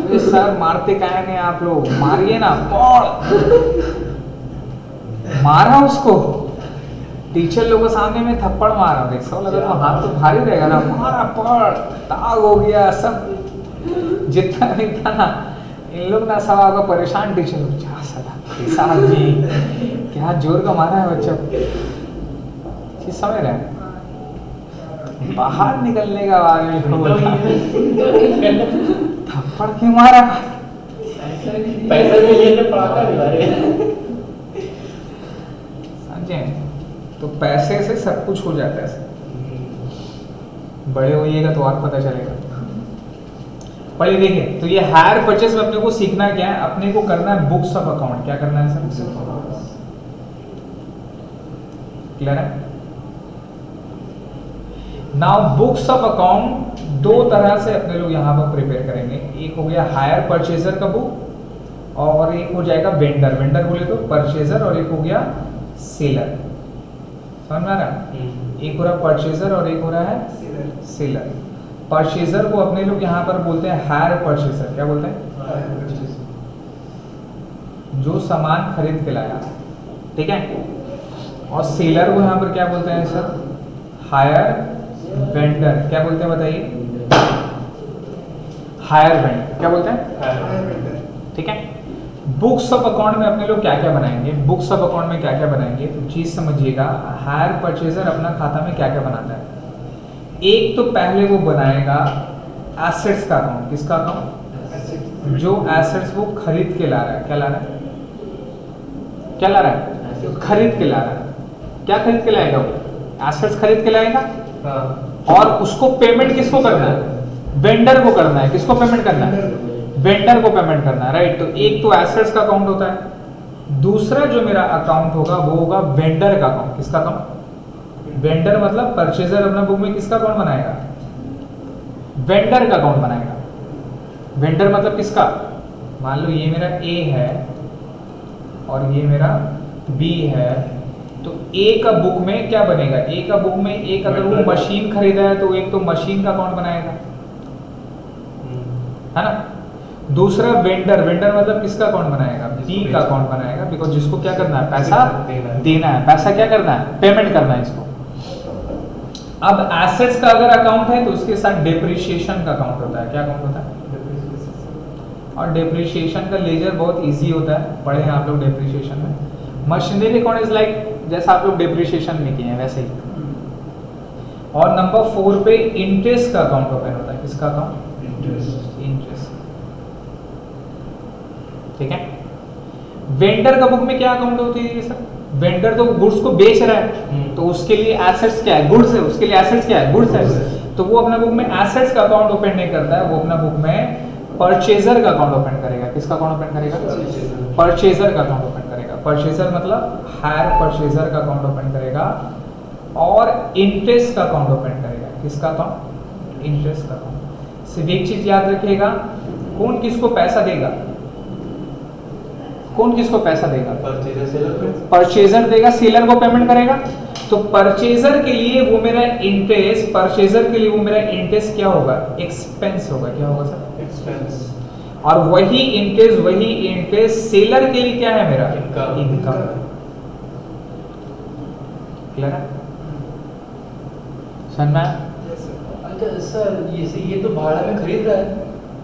अरे सर मारते काहे नहीं आप लोग, मारिए ना, पड़ मारा उसको, टीचर लोगों के सामने में थप्पड़ मारा, देख सो लगा तो हाथ तो भारी रहेगा ना, मारा पड़, ताग हो गया सब, जितना भी था ना इन लोग ना सब आपका परेशान, टीचर लोग क्या सदा साहब जी क्या जोर का मारा है बच्चों, चीज समझ रहे हैं, बाहर निकलने का बारे थप्पड़ क्यों मारा, पैसा भी लेने पड़ा समझे, तो पैसे से सब कुछ हो जाता है सर, बड़े होइएगा तो और पता चलेगा। पढ़िए देखिए, तो ये हायर परचेज में अपने को सीखना क्या है, अपने को करना है बुक्स ऑफ अकाउंट, क्या करना है सर, क्लियर है। नाउ बुक्स ऑफ अकाउंट दो तरह से अपने लोग यहाँ पर प्रिपेयर करेंगे, एक हो गया हायर परचेजर का बुक और एक हो जाएगा वेंडर, वेंडर बोले तो परचेजर, और एक हो गया सेलर, समझ में आ रहा है, एक हो रहा परचेजर और एक हो रहा है सेलर। परचेजर को अपने लोग यहाँ पर बोलते हैं हायर परचेजर, क्या बोलते हैं, जो सामान खरीद के लाया, ठीक है, और सेलर को यहाँ पर क्या बोलते हैं सर, हायर वेंडर, क्या बोलते हैं बताइए, हायर वेंडर, क्या बोलते हैं, ठीक है। बुक्स ऑफ अकाउंट में अपने लोग क्या क्या बनाएंगे, बुक्स ऑफ अकाउंट में क्या क्या बनाएंगे, तो चीज समझिएगा, हायर परचेजर अपना खाता में क्या क्या बनाता है, एक तो पहले वो बनाएगा एसेट्स का अकाउंट, किसका अकाउंट, जो एसेट्स वो खरीद के ला रहा है, क्या ला रहा है, क्या ला रहा है, खरीद के ला रहा है, क्या खरीद के लाएगा वो, एसेट्स खरीद के लाएगा, और उसको पेमेंट किसको करना है, वेंडर को करना है, किसको पेमेंट करना है, वेंडर को पेमेंट करना है, राइट। तो एक तो एसेट्स का अकाउंट होता है, दूसरा जो मेरा अकाउंट होगा वो होगा वेंडर का अकाउंट, किसका अकाउंट, वेंडर मतलब परचेजर अपना बुक में किसका अकाउंट बनाएगा, वेंडर का अकाउंट बनाएगा, वेंडर मतलब किसका, मान लो ये मेरा ए है और ये मेरा बी है, तो ए का बुक में क्या बनेगा, ए का बुक में एक अगर वो मशीन खरीदा है तो एक तो मशीन का अकाउंट बनाएगा, है ना, दूसरा वेंडर, वेंडर मतलब किसका अकाउंट बनाएगा, बी का अकाउंट बनाएगा, बिकॉज जिसको क्या करना है, पैसा देना है, पैसा क्या करना है, पेमेंट करना है इसको। अब एसेट्स का अगर अकाउंट है तो उसके साथ डेप्रिसिएशन का अकाउंट होता है, क्या अकाउंट होता है, और डेप्रिसिएशन का लेजर बहुत इजी होता है, पढ़े हैं आप लोग डेप्रिसिएशन में, मशीनरी अकाउंट इज लाइक जैसा आप लोग डेप्रिसिएशन में किए हैं वैसे ही। और नंबर 4 पे इंटरेस्ट का अकाउंट ओपन होता है, किसका अकाउंट, इंटरेस्ट, ठीक है। वेंडर का बुक में क्या अकाउंट होती है सर, वेंडर तो गुड्स को बेच रहा है तो उसके लिए एसेट्स क्या है, गुड्स है, उसके लिए एसेट्स क्या है, गुड्स है, तो वो अपना बुक में एसेट्स का अकाउंट ओपन नहीं करता है, वो अपना बुक में परचेजर का अकाउंट ओपन करेगा, किसका अकाउंट ओपन करेगा, परचेजर का अकाउंट ओपन करेगा, परचेजर मतलब हायर परचेजर का अकाउंट ओपन करेगा, और इंटरेस्ट का अकाउंट ओपन करेगा, किसका अकाउंट, इंटरेस्ट का अकाउंट। सिर्फ एक चीज याद रखिएगा, कौन किसको पैसा देगा, कौन किसको पैसा देगा, परचेजर देगा, सेलर को पेमेंट करेगा, तो परचेजर के लिए वो मेरा इंटरेस्ट, परचेजर के लिए वो मेरा इंटरेस्ट क्या होगा, एक्सपेंस होगा, क्या होगा सर, एक्सपेंस, और वही इंटरेस्ट सेलर के लिए क्या है मेरा, इनकम, क्लियर है, समझ में। अच्छा सर ये तो भाड़ा में खरीद रहा है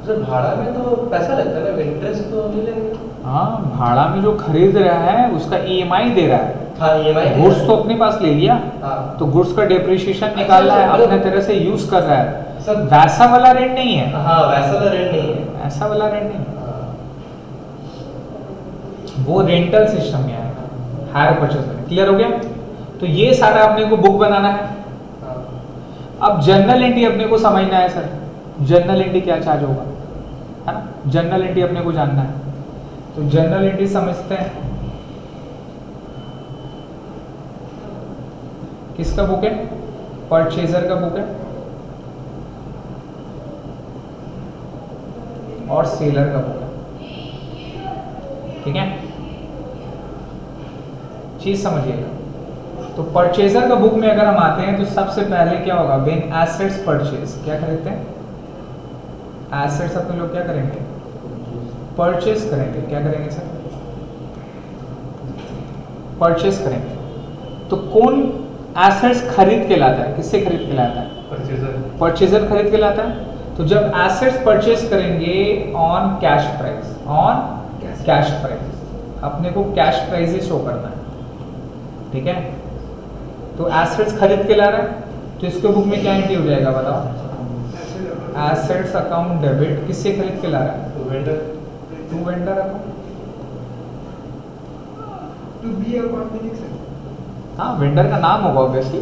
सर, भाड़ा में तो पैसा लगता है ना, इंटरेस्ट तो मिलेगा, हाँ भाड़ा में जो खरीद रहा है उसका ईएमआई दे रहा है, हाँ ईएमआई, गुड्स तो अपने पास ले लिया, हाँ, तो गुड्स का डेप्रिसिएशन निकाल रहा है, अपने तरह से यूज कर रहा है, सर वैसा वाला रेंट नहीं है, हाँ वैसा वाला रेंट नहीं है, ऐसा वाला रेंट नहीं है, हाँ, वो रेंटल सिस्टम में आएगा हायर परचेज में, क्लियर हो गया। तो ये सारा अपने को बुक बनाना है। अब जर्नल एंट्री अपने को समझना है सर, जर्नल एंट्री क्या चार्ज होगा, है ना, जर्नल एंट्री अपने को जानना है, तो जर्नल एंट्री समझते हैं, किसका बुक है, परचेजर का बुक है और सेलर का बुक है, ठीक है, चीज समझिएगा। तो परचेजर का बुक में अगर हम आते हैं तो सबसे पहले क्या होगा, व्हेन एसेट्स परचेज, क्या खरीदते हैं, एसेट्स अपने लोग क्या करेंगे, परचेज करेंगे। क्या करेंगे सर, परचेज करेंगे। तो कौन एसेट्स खरीद के लाता है, किससे खरीद के लाता है, परचेजर खरीद के लाता है। तो जब एसेट्स परचेज करेंगे on cash price, on cash price, अपने को कैश प्राइस ही शो करना है, ठीक है। तो एसेट्स खरीद के ला रहा है, तो इसके बुक में क्या एंट्री हो जाएगा बताओ, एसेट्स अकाउंट डेबिट, किससे खरीद के ला रहा है, टू वेंडर अकाउंट। हाँ, वेंडर का नाम होगा ऑब्वियसली।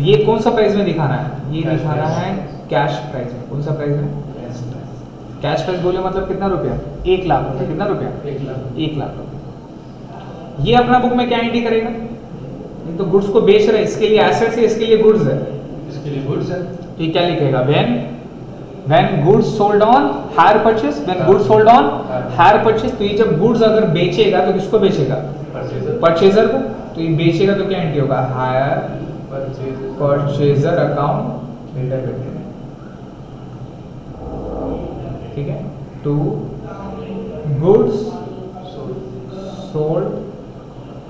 ये कौन सा प्राइस में दिखाना है, ये दिखाना है कैश प्राइस में। कौन सा प्राइस में, कैश प्राइस बोले मतलब कितना रुपया, 1 लाख रुपया। कितना रुपया, 1 लाख रुपया। ये अपना बुक में क्या एंट्री करेगा, ये तो गुड्स को बेच रहा है, इसके लिए एसेट्स है, इसके लिए गुड्स है, इसके लिए गुड्स है। तो ये क्या लिखेगा, when goods sold on hire purchase, when goods sold on hire purchase. तो ये जब गुड्स अगर बेचेगा तो किसको बेचेगा, परचेजर को। तो ये बेचेगा तो क्या एंट्री होगा, हायर परचेजर अकाउंट डेबिट, ठीक है। To goods sold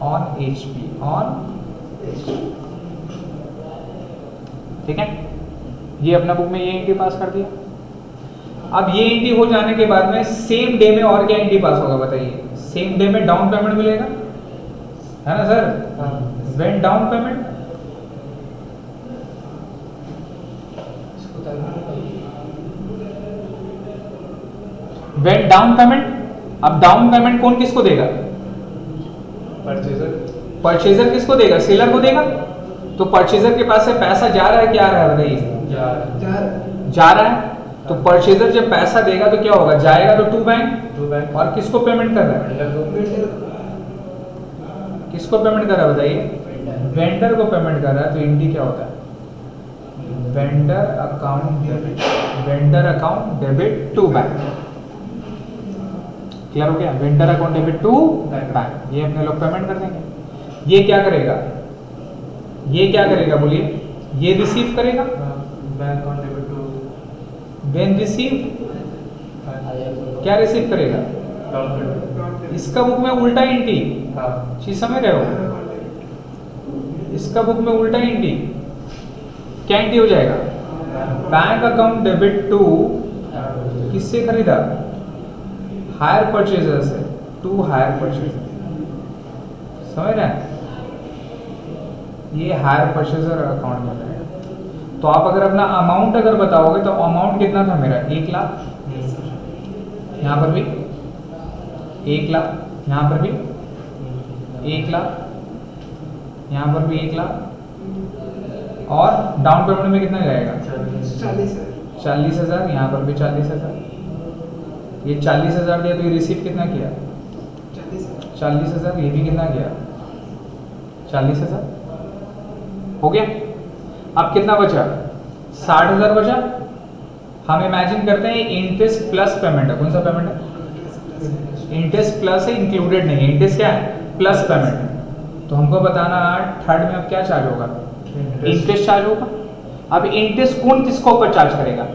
on HP, on, ठीक है। ये अपना बुक में ये एंट्री पास कर दिया। अब ये एंट्री हो जाने के बाद में सेम डे में और क्या एंट्री पास होगा बताइए, सेम डे में डाउन पेमेंट मिलेगा, है ना sir. When down payment, when down payment. अब डाउन पेमेंट कौन किसको देगा, परचेजर किसको देगा, सेलर को देगा। तो परचेजर के पास से पैसा जा रहा है, क्या आ रहा है बताइए, जा रहा है। तो परचेजर जब पैसा देगा तो क्या होगा, जाएगा तो टू बैंक, और किसको पेमेंट कर रहा है, किसको पेमेंट कर रहा है बताइए, वेंडर को पेमेंट कर रहा है। तो एंट्री क्या होता है, vendor account debit, vendor account debit to bank. Clear हो गया, vendor account debit to bank. ये अपने लोग पेमेंट कर देंगे। ये क्या करेगा, ये क्या करेगा बोलिए, ये रिसीव करेगा, bank account debit to, when receive, क्या रिसीव करेगा, इसका बुक में उल्टा एंट्री, चीज समझ रहे हो, इसका बुक में उल्टा एंट्री, क्या एंट्री हो जाएगा, बैंक अकाउंट डेबिट टू, किससे खरीदा, हायर परचेजर से, टू हायर परचेजर। समझ रहे हैं, ये हायर परचेजर अकाउंट में है। तो आप अगर अपना अमाउंट अगर बताओगे तो अमाउंट कितना था मेरा, 1 लाख, यहाँ पर भी 1 लाख, यहाँ पर भी 1 लाख, यहाँ पर भी 1 लाख, और डाउन पेमेंट में कितना जाएगा, 40,000, यहाँ पर भी 40,000। ये 40,000 दिया तो ये रिसीव कितना किया, 40,000। ये भी कितना किया, 40,000 हो गया। अब कितना बचा, 60,000 बचा। हम इमेजिन करते हैं इंटरेस्ट प्लस पेमेंट है, कौन सा पेमेंट है, इंटरेस्ट प्लस है, इंक्लूडेड नहीं है। इंटरेस्ट क्या है, प्लस पेमेंट है। तो हमको बताना थर्ड में अब क्या चार्ज होगा, इंटरेस्ट चार्ज होगा। अब इंटरेस्ट कौन किसको ऊपर चार्ज करेगा,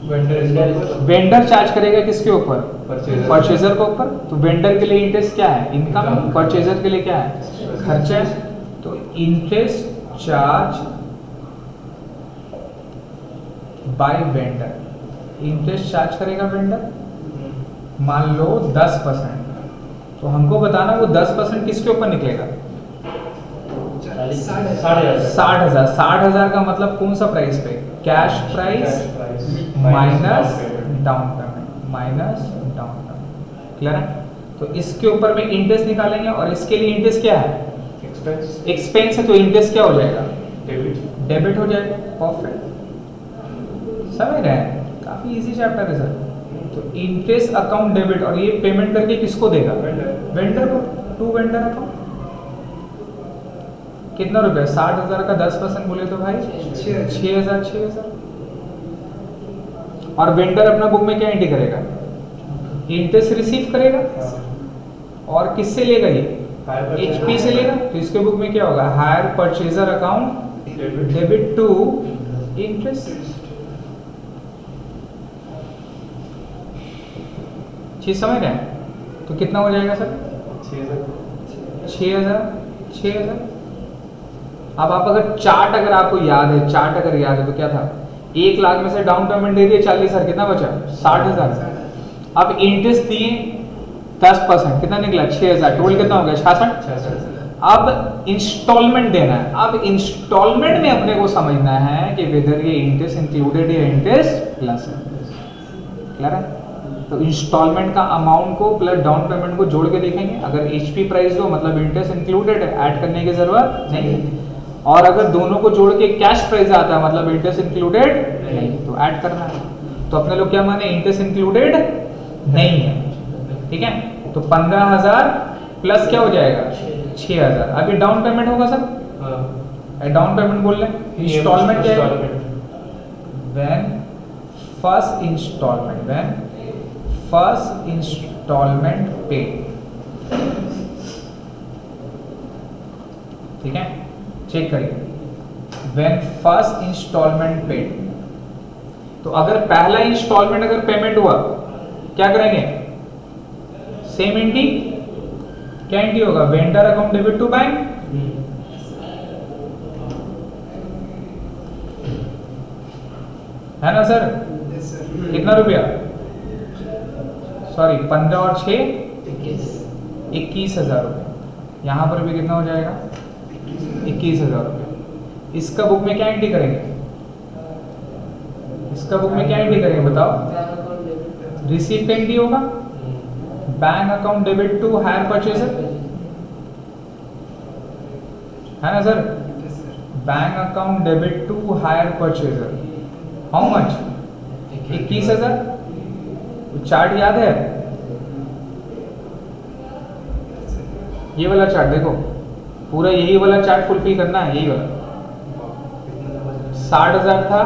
वेंडर चार्ज करेगा किसके ऊपर, परचेजर के ऊपर। तो वेंडर के लिए इंटरेस्ट क्या है, इनकम है, परचेजर के लिए क्या है, खर्चा है। तो interest charge by vendor, interest charge करेगा वेंडर, मान लो 10%। तो हमको बताना वो 10% किसके ऊपर निकलेगा, 60,000। 60,000 का मतलब कौन सा प्राइस पे, cash price minus down payment, minus down payment. Clear है। तो इसके ऊपर में इंटरेस्ट निकालेंगे, और इसके लिए इंटरेस्ट क्या है, एक्सपेंस है। तो इंटरेस्ट क्या हो जाएगा, डेबिट हो जाएगा। परफेक्ट, समझ रहे हैं, काफी इजी चैप्टर है सर। तो इंटरेस्ट अकाउंट डेबिट, और ये पेमेंट करके किसको देगा, वेंडर को, टू वेंडर अकाउंट। कितना रुपया, 60,000 का 10% बोले तो भाई 6,000। और वेंडर अपना बुक में क्या एंट्री करेगा, इंटरेस्ट रिसीव करेगा, और किससे लेगा, ये HP से लेगा तो इसके बुक में क्या होगा, hire purchaser account debit to interest. चीज समझ रहे हैं? तो कितना हो जाएगा सर? 6,000। अब आप अगर चार्ट अगर आपको याद है, चार्ट अगर याद है तो क्या था, 1 लाख में से डाउन पेमेंट दे दिए 40,000, कितना बचा? 60,000। अब इंटरेस्ट दिए 10%, कितना निकला? 6,000। टोटल कितना हो गया? 66। अब इंस्टॉलमेंट देना है। अब इंस्टॉलमेंट में अपने को समझना है कि वेदर ये इंटरेस्ट इंक्लूडेड या इंटरेस्ट प्लस है। क्लियर है? तो इंस्टॉलमेंट का अमाउंट को प्लस डाउन पेमेंट को जोड़ के देखेंगे। अगर HP प्राइस दो मतलब इंटरेस्ट इंक्लूडेड है, ऐड करने की जरूरत नहीं है। और अगर दोनों को जोड़ के कैश प्राइस आता है मतलब इंटरेस्ट इंक्लूडेड नहीं, तो ऐड करना है। तो अपने लोग क्या माने, इंटरेस्ट इंक्लूडेड नहीं है। ठीक है, तो 15,000 प्लस क्या हो जाएगा? 6,000। अभी डाउन पेमेंट होगा सर, डाउन पेमेंट बोल रहे हैं। इंस्टॉलमेंट क्या है? When first instalment paid. ठीक है, चेक करिए, व्हेन फर्स्ट इंस्टॉलमेंट पेड। तो अगर पहला इंस्टॉलमेंट अगर पेमेंट हुआ क्या करेंगे? सेम एंट्री, क्या एंट्री होगा? Vendor account debit to bank. है ना सर? कितना रुपया? सॉरी 15 और 6 21,000 रुपये। यहां पर भी कितना हो जाएगा? 21,000 रुपये। इसका बुक में क्या एंट्री करेंगे? इसका बुक में क्या एंट्री करेंगे बताओ? रिसीव का एंट्री होगा, bank account debit to hire purchaser, है ना sir? Bank account debit to hire purchaser. How much? 21,000। Chart याद है? ये वाला चार्ट देखो, पूरा यही वाला चार्ट फुलफिल करना है। यही वाला 60,000 था,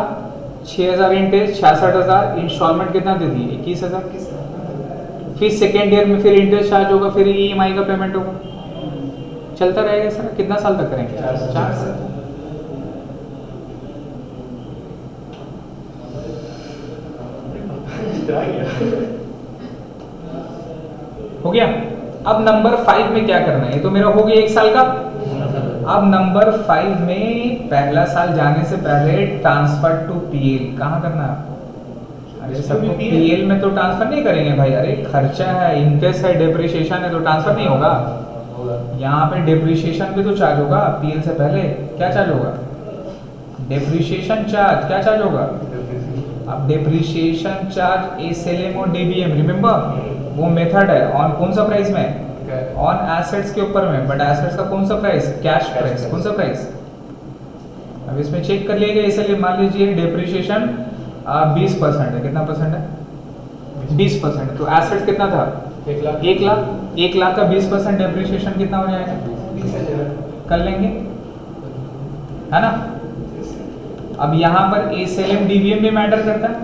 6,000 इंटरेस्ट, 66,000 इंस्टॉलमेंट कितना दे दिए? 21,000। फिर सेकेंड ईयर में फिर इंटरेस्ट चार्ज होगा, फिर EMI का पेमेंट होगा, चलता रहेगा सर। कितना साल तक करेंगे? 4 साल। हो गया। अब नंबर 5 में क्या करना है? ये तो मेरा हो गया 1 साल का। अब नंबर 5 में पहला साल जाने से पहले ट्रांसफर टू PL कहाँ करना है? अरे सबको PL में तो ट्रांसफर नहीं करेंगे भाई। अरे खर्चा है, इंटरेस्ट है, डेप्रिसिएशन है, तो ट्रांसफर नहीं होगा। यहाँ पे डेप्रिसिएशन भी तो चार्ज होगा। PL से पहले क्या चार्ज होगा? Depreciation charge. क्या चार्ज होगा? अब डेप्रिसिएशन चार्ज SLM और DBM, रिमेंबर वो मेथड है। ऑन कौन सा प्राइस में? ऑन एसेट्स के ऊपर में। बट एसेट्स का कौन सा प्राइस? Cash price. कौन सा प्राइस? अब इसमें चेक कर लीजिएगा। इसलिए मान लीजिए डेप्रिसिएशन 20% है। कितना परसेंट है? 20%। तो एसेट्स कितना था? 1 लाख। 1 लाख का 20% डेप्रिसिएशन कितना हो जाएगा? 20,000 कर लेंगे, है ना? अब यहाँ पर SLM DBM भी मैटर करता है।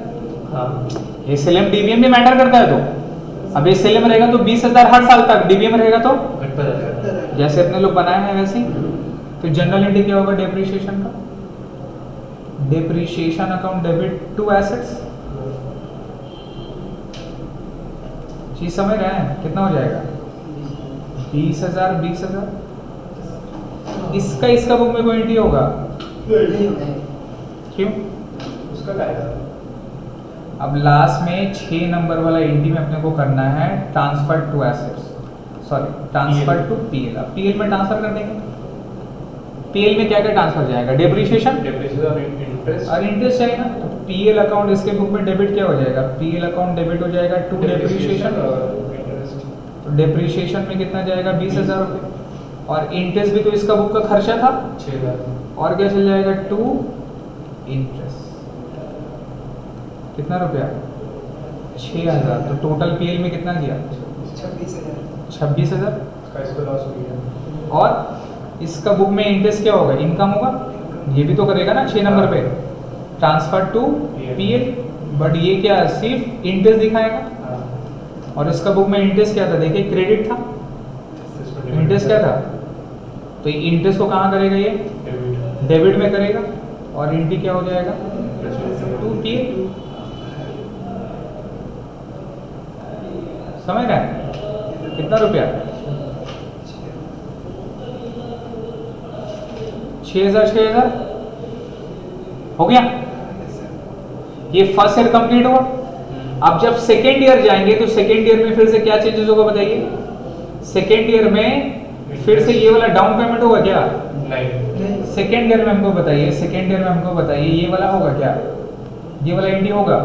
हाँ, SLM DBM भी मैटर करता है। तो अब SLM रहेगा तो 20,000 हर साल तक, DBM रहेगा तो घटता जाएगा। जैसे अपने लोग बनाए हैं वैसे ही। तो जनरल एंट्री क्या होगा डेप्रिसिएशन का? Depreciation account debit to assets. चीज समझ रहे हैं? कितना हो जाएगा? 20,000 20,000। इसका बुक में कोई एंट्री होगा? क्यों? उसका क्या है? अब लास्ट में 6 नंबर वाला एंट्री में अपने को करना है transfer to assets, sorry transfer to PL। अब PL में ट्रांसफर कर देंगे। PL में क्या क्या ट्रांसफर जाएगा? डेप्रिसिएशन और इंटरेस्ट और इंटरेस्ट जाएगा। तो PL अकाउंट इसके बुक में डेबिट क्या हो जाएगा? PL अकाउंट डेबिट हो जाएगा टू डेप्रिसिएशन। और इंटरेस्ट। तो डेप्रिसिएशन में कितना जाएगा? 20,000 रुपये। और इंटरेस्ट भी तो इसका बुक का खर्चा था। 6,000 और क्या चल जाएगा? To interest. कितना रुपया? 6,000। तो टोटल PL में कितना गया? 26,000। का इसको लॉस हो गया। और इसका बुक में इंटरेस्ट क्या होगा? इनकम होगा। ये भी तो करेगा ना 6 नंबर पे, ट्रांसफर टू PL। बट ये क्या सिर्फ इंटरेस्ट दिखाएगा। हाँ, और इसका बुक में इंटरेस्ट क्या था? देखिए क्रेडिट था। इसको इंटरेस्ट क्या था? तो इंटरेस्ट को कहाँ करेगा ये? डेबिट में करेगा और इंटी क्या हो जाएगा? 2 समझ रहे हैं? कितना रुपया? 6,000 हो गया। ये फर्स्ट ईयर कंप्लीट हुआ। अब जब सेकेंड ईयर जाएंगे तो सेकेंड ईयर में फिर से क्या चेंजेस होगा बताइए? सेकेंड ईयर में फिर से ये वाला डाउन पेमेंट होगा क्या? नहीं। सेकेंड ईयर में हमको बताइए, सेकेंड ईयर में हमको बताइए ये वाला होगा क्या? ये वाला एंडी होगा?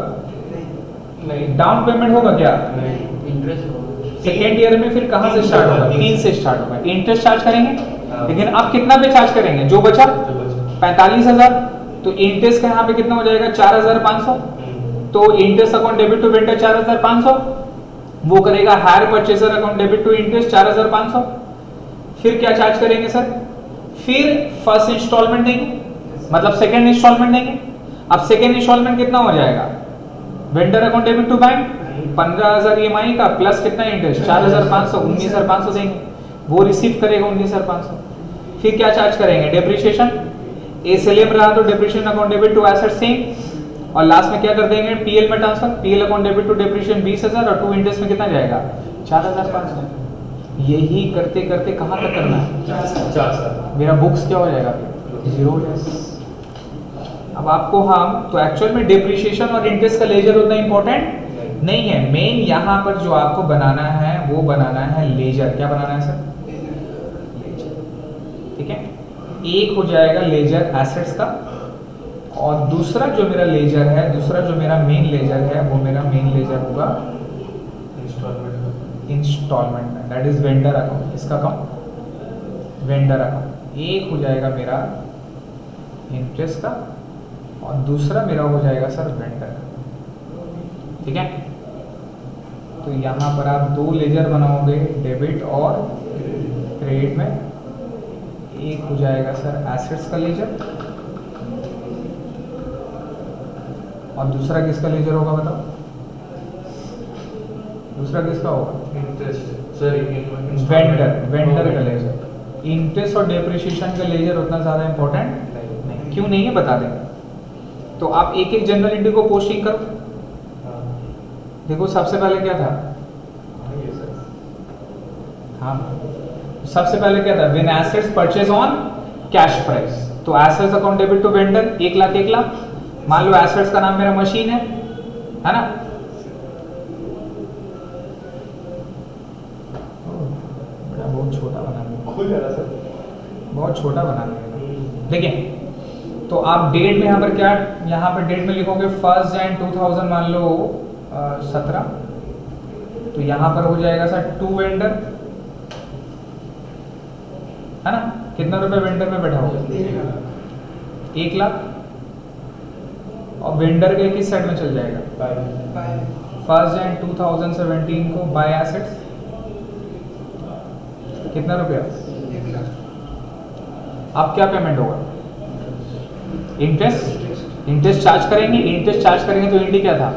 नहीं। डाउन पेमेंट होगा क्या? नहीं, इंटरेस्ट होगा। सेकेंड ईयर में फिर कहाँ से स्टार्ट होगा? 3 से स्टार्ट होगा। इंटरेस्ट चार्ज करेंगे, हाँ। लेकिन अब कितना पे चार्ज करेंगे? जो बचा जो बचा। 45,000। तो इंटरेस्ट का यहाँ पे कितना हो जाएगा? 4,500। तो interest account debit to vendor 4,500, वो करेगा hire purchaser account debit to interest 4,500। फिर क्या चार्ज करेंगे सर? फिर फर्स्ट इंस्टॉलमेंट देंगे, मतलब सेकेंड इंस्टॉलमेंट देंगे। अब सेकेंड इंस्टॉलमेंट कितना हो जाएगा? Vendor account debit to bank 15,000 EMI का प्लस कितना इंटरेस्ट? 4,500, 19,500 देंगे, वो रिसीव करेगा 19,500। फिर क्या चार्ज करेंगे? डेप्रिसिएशन। एसएलएम रहा तो depreciation account debit to asset same, और लास्ट में क्या कर देंगे? पीएल में transfer. PL account debit to depreciation 20,000 और टू इंटरेस्ट में कितना जाएगा? 4,500। यही करते करते कहाँ तक करना है? 4 मेरा बुक्स क्या हो जाएगा? 0 हो जाएगा। अब आपको हम तो एक्चुअल में डेप्रिसिएशन और इंटरेस्ट का लेजर उतना इंपॉर्टेंट नहीं है। मेन यहाँ पर जो आपको बनाना है वो बनाना है लेजर। क्या बनाना है सर? ठीक है, एक हो जाएगा लेजर एसेट्स का, और दूसरा जो मेरा लेजर है, दूसरा जो मेरा मेन लेजर है, वो मेरा मेन लेजर होगा इंस्टॉलमेंट में, दैट इज वेंडर अकाउंट। इसका अकाउंट वेंडर अकाउंट। एक हो जाएगा मेरा इंटरेस्ट का और दूसरा मेरा हो जाएगा सर वेंडर। ठीक है, तो यहाँ पर आप 2 लेजर बनाओगे डेबिट और क्रेडिट में। एक हो जाएगा सर एसेट्स का लेजर और दूसरा किसका लेजर होगा बताओ? दूसरा किसका होगा? इंटरेस्ट सॉरी वेंडर का लेजर। इंटरेस्ट और डेप्रिसिएशन का लेजर उतना ज़्यादा इंपॉर्टेंट नहीं। क्यों नहीं है बता दें। तो आप एक एक जनरल एंट्री को पोस्टिंग करो। देखो सबसे पहले क्या था? हाँ, सबसे पहले क्या था? When assets purchase on cash price, तो assets account debit to vendor 1 lakh 1 lakh. मान लो एसेट्स का नाम मेरा मशीन है ना? बड़ा बहुत छोटा बना दिया, खुल जा रहा सर, बहुत छोटा बना दिया। देखिए, तो आप डेट में यहाँ पर क्या, यहाँ पर डेट में लिखोगे 1 Jan 2000 मान लो 17, तो यहाँ पर हो जाएगा सर टू वेंडर, है ना? कितना रुपए वेंडर में बैठा होगा? 1 लाख। और वेंडर के किस साइड में चल जाएगा? 1 Jan 2017 को बाय एसेट्स कितना रुपया? 1 लाख। अब क्या पेमेंट होगा? इंटरेस्ट। इंटरेस्ट चार्ज करेंगे, इंटरेस्ट चार्ज करेंगे तो इंडी क्या था?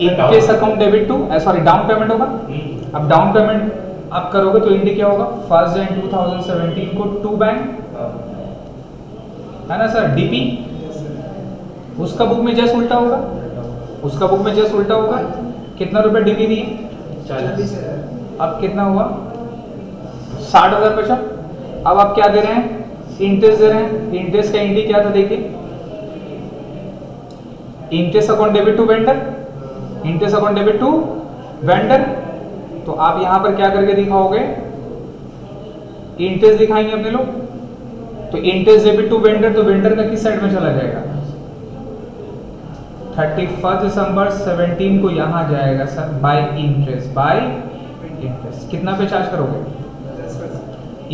Interest account debit to sorry down payment होगा। अब डाउन पेमेंट आप करोगे तो इंडी क्या होगा? 1 Jan 2017 को टू बैंक, है ना सर? डीपी। उसका बुक में जस्ट उल्टा होगा, उसका बुक में जस्ट उल्टा होगा। कितना रुपए डीपी दिए? 40,000। अब कितना हुआ? 60,000 बचा। अब आप क्या दे रहे हैं? इंटरेस्ट दे रहे हैं। इंटरेस्ट का इंडी क्या था देखिए? Interest account debit to vendor, interest account debit to vendor. तो आप यहां पर क्या करके दिखाओगे? इंटरेस्ट दिखाएंगे अपने लोग, तो इंटरेस्ट डेबिट टू वेंडर, तो वेंडर का किस साइड में चला जाएगा? 31 दिसंबर 17 को यहां जाएगा sir bye interest, bye interest. कितना पे चार्ज करोगे?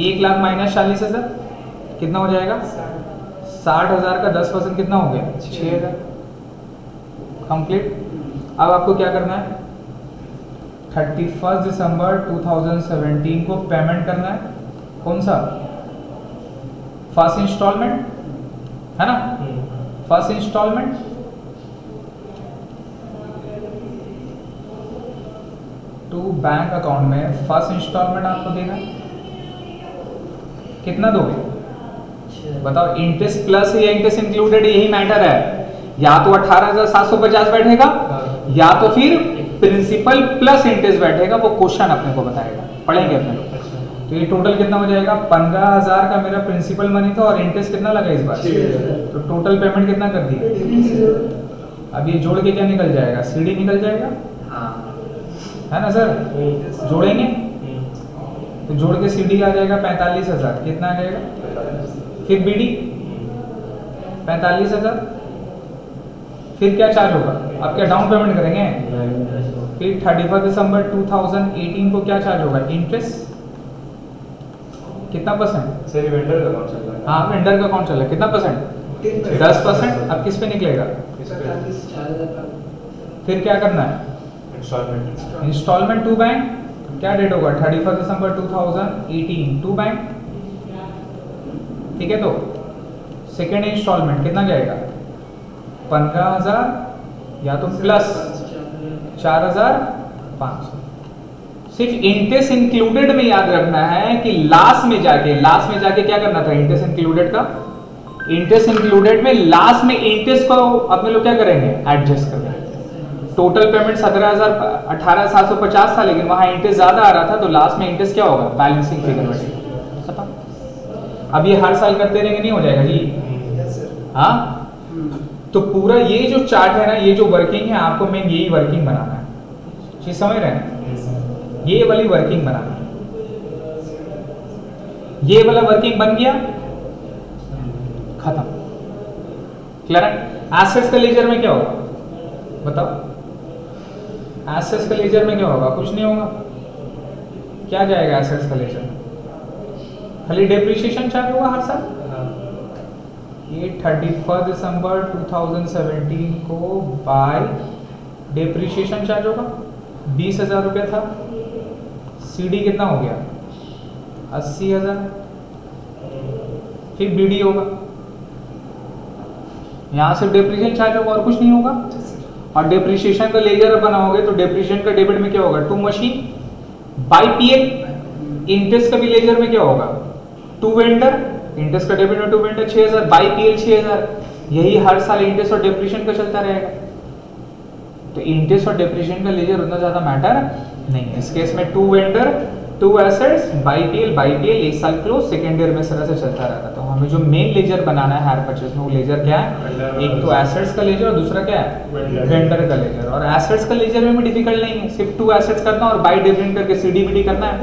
1 लाख माइनस 40,000 कितना हो जाएगा? 60,000 का 10% कितना हो गया? 6,000 कंप्लीट। अब आपको क्या करना है? 31 दिसंबर 2017 को पेमेंट करना है। कौन सा? फर्स्ट इंस्टॉलमेंट, है ना? First installment to bank account में फर्स्ट इंस्टॉलमेंट आपको देना है। कितना दोगे? बताओ, इंटरेस्ट प्लस या इंटरेस्ट इंक्लूडेड, यही मैटर है। या तो 18,750 बैठेगा या तो फिर प्रिंसिपल प्लस इंटरेस्ट बैठेगा, वो क्वेश्चन अपने को बताएगा, पढ़ेंगे अपने लोग। तो ये टोटल कितना हो जाएगा? 15,000 का मेरा प्रिंसिपल मनी था और इंटरेस्ट कितना लगा इस बार? तो टोटल पेमेंट कितना कर दी? अब ये जोड़ के क्या निकल जाएगा? सीडी निकल जाएगा, है ना सर? जोड़ेंगे तो जोड़ के सीडी आ जाएगा 45,000, कितना आ जाएगा? फिर बीडी 45,000, फिर क्या चार्ज होगा? अब क्या डाउन पेमेंट करेंगे? फिर 31 दिसंबर 2018 को क्या चार्ज होगा? इंटरेस्ट कितना परसेंट? सर वेंडर का कौन चल रहा है? हाँ, वेंडर का कौन चल रहा है? कितना परसेंट? 10%। अब किस पे निकलेगा? फिर क्या करना है? इंस्टॉलमेंट टू बैंक, क्या डेट होगा? 31 दिसंबर 2018 टू बैंक, ठीक है। तो सेकेंड इंस्टॉलमेंट कितना जाएगा? 15,000 या तो प्लस 4,500। सिर्फ इंटरेस्ट इंक्लूडेड में याद रखना है कि लास्ट में जाके क्या करना था? इंटरेस्ट इंक्लूडेड का, इंटरेस्ट इंक्लूडेड में लास्ट में इंटरेस्ट को अपने लोग क्या करेंगे? एडजस्ट करेंगे। टोटल पेमेंट 18,750 था, लेकिन वहां इंटरेस्ट ज्यादा आ रहा था, तो लास्ट में इंटरेस्ट क्या होगा? बैलेंसिंग फिगर बैठेगा। खत्म। अब ये हर साल करते रहेंगे, नहीं हो जाएगा जी? हाँ, तो पूरा ये जो चार्ट है ना, ये जो वर्किंग है, आपको मेन यही वर्किंग बनाना है। चीज समझ रहे हैं? ये वाली वर्किंग बनाना है। ये वाला वर्किंग बन गया, खत्म। क्लियर है? एसेट्स का लेजर में क्या होगा? बताओ, एसेट्स का लेजर में क्या होगा? कुछ नहीं होगा। क्या जाएगा एसेट्स का लेजर में? खाली डेप्रिसिएशन चार्ज होगा हर साल। ये 31 दिसंबर 2017 को बाय डेप्रिसिएशन चार्ज होगा, 20,000 रुपया था। सीडी कितना हो गया? 80,000। फिर बीडी होगा, यहां सिर्फ डेप्रिसिएशन चार्ज होगा और कुछ नहीं होगा। और डेप्रिसिएशन का लेजर बनाओगे तो डेप्रिसिएशन का डेबिट में क्या होगा? To machine by PL. Interest का भी लेजर में क्या होगा? टू वेंडर, इंटरेस्ट का डेबिट में टू वेंडर 6,000 बाय पीएल 6,000। यही हर साल इंटरेस्ट और डेप्रिसिएशन का चलता रहेगा। तो इंटरेस्ट और डेप्रिसिएशन का लेजर उतना ज्यादा मैटर नहीं है। इस केस में to vendor to assets by PL एक साल क्लोज, सेकेंड ईयर में इस तरह से चलता रहता। तो हमें जो मेन लेजर बनाना है हायर परचेज में, वो लेजर क्या है? एक तो एसेट्स का लेजर और दूसरा क्या है? वेंडर का लेजर। और एसेट्स का लेजर में भी डिफिकल्ट नहीं है, सिर्फ टू एसेट्स करना और बाय डिविडेंड करके सीडीबीडी करना है।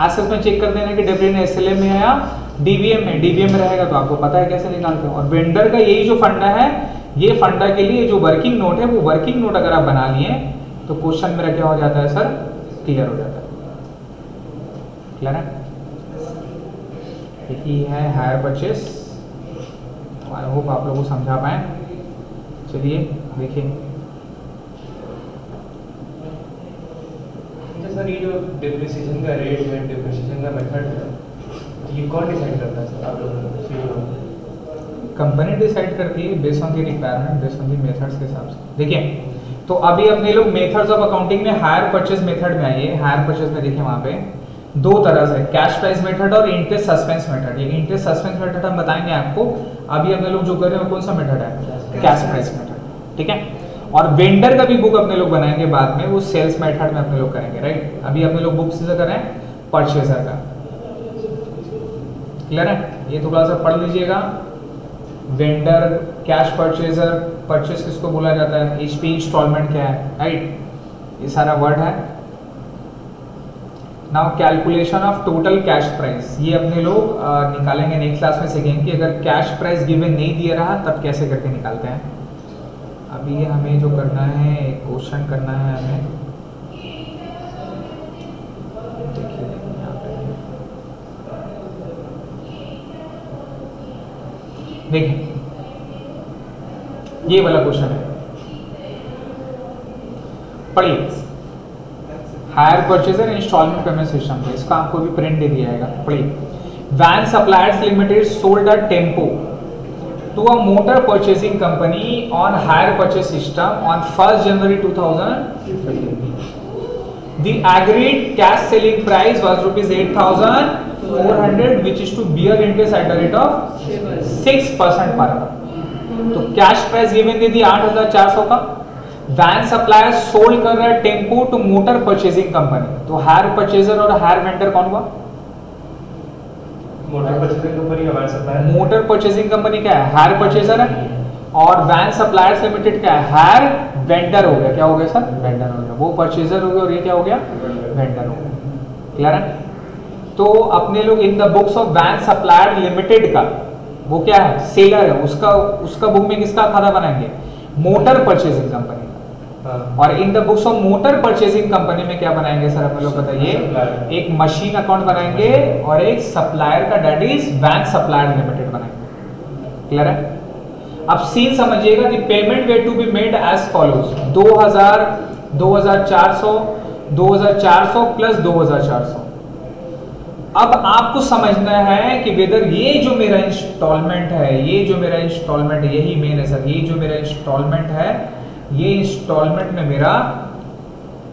एसेट्स में चेक कर देना कि डिविडेंड एसएलएम में है या डीवीएम में। डीवीएम में रहेगा तो आपको पता है कैसे निकालते हैं। और वेंडर का यही जो फंडा है, ये फंडा के लिए जो वर्किंग नोट है, वो वर्किंग नोट अगर आप बना लिए तो क्वेश्चन मेरा क्या हो जाता है सर? क्लियर हो जाता है। क्लियर है? यही है हायर परचेस। आई होप आप लोगों को समझा पाए। चलिए देखिए सर, ये जो डेप्रिसिएशन का रेट है, डेप्रिसिएशन का मेथड है, ये कौन डिसाइड करता है सर? आप लोग? कंपनी डिसाइड करती है based on the requirement, based on the methods के हिसाब से। देखिए, तो अभी अपने लोग मेथड्स ऑफ अकाउंटिंग में हायर परचेज मेथड में आइए। हायर परचेज में देखिए वहां पे दो तरह से, कैश प्राइस मेथड और इंटरेस्ट सस्पेंस मेथड। ये इंटरेस्ट सस्पेंस मेथड हम बताएंगे आपको। अभी अपने लोग जो कर रहे हैं कौन सा मेथड है? कैश प्राइस मेथड, ठीक है। और वेंडर का भी बुक अपने लोग बनाएंगे बाद में, वो सेल्स मेथड में अपने लोग करेंगे, राइट। अभी अपने लोग बुक से कर रहे हैं परचेजर का। क्लियर है? ये थोड़ा सा पढ़ लीजिएगा। वेंडर, कैश परचेजर, परचेज किसको बोला जाता है, एचपी इंस्टॉलमेंट क्या है, राइट। ये सारा वर्ड है। Now calculation of total cash price, ये अपने लोग निकालेंगे नेक्स्ट क्लास में, सीखेंगे कि अगर कैश प्राइस गिवन नहीं दिया रहा तब कैसे करके निकालते हैं। अभी हमें जो करना है, एक क्वेश्चन करना है हमें। देखिए यहाँ पे देखिए, ये वाला क्वेश्चन है, पढ़िए। Hire purchaser installment payment system पे, इसका आपको भी प्रिंट दे दिया जाएगा, पढ़िए। Van suppliers limited sold a tempo to a motor purchasing company on hire purchase system on 1st January 2015. The agreed cash selling price was rupees 8,000 400 which is to bear interest at the rate of 6% per annum। तो कैश प्राइस गिवन दे दी 8,400 का। वैन सप्लायर सोल्ड कर रहा है tempo to motor purchasing company. तो हायर परचेजर और हायर वेंडर कौन हुआ? मोटर परचेजिंग कंपनी का van supplier. Motor purchasing company क्या है? हायर परचेजर है। और वैन सप्लायर्स लिमिटेड क्या है? हायर वेंडर हो गया। क्या हो गया सर? वेंडर हो गया। वो परचेजर हो गया और ये क्या हो गया? वेंडर हो गया। क्लियर है? तो अपने लोग in the books of van supplier limited का वो क्या है? सेलर है। उसका बुक में किसका खाता बनाएंगे? Motor purchasing company. और in the books of motor purchasing company में क्या बनाएंगे सर? अपने लोग बताइए। एक मशीन अकाउंट बनाएंगे और एक सप्लायर का, date is van supplier limited बनाएंगे। क्लियर है? अब सीन समझिएगा कि payment were to be made as follows 2000, 2400, 2400 plus 2400। अब आपको समझना है कि वेदर ये जो मेरा इंस्टॉलमेंट है, ये जो मेरा इंस्टॉलमेंट है, यही मेन है सर। ये जो मेरा इंस्टॉलमेंट है, ये इंस्टॉलमेंट में मेरा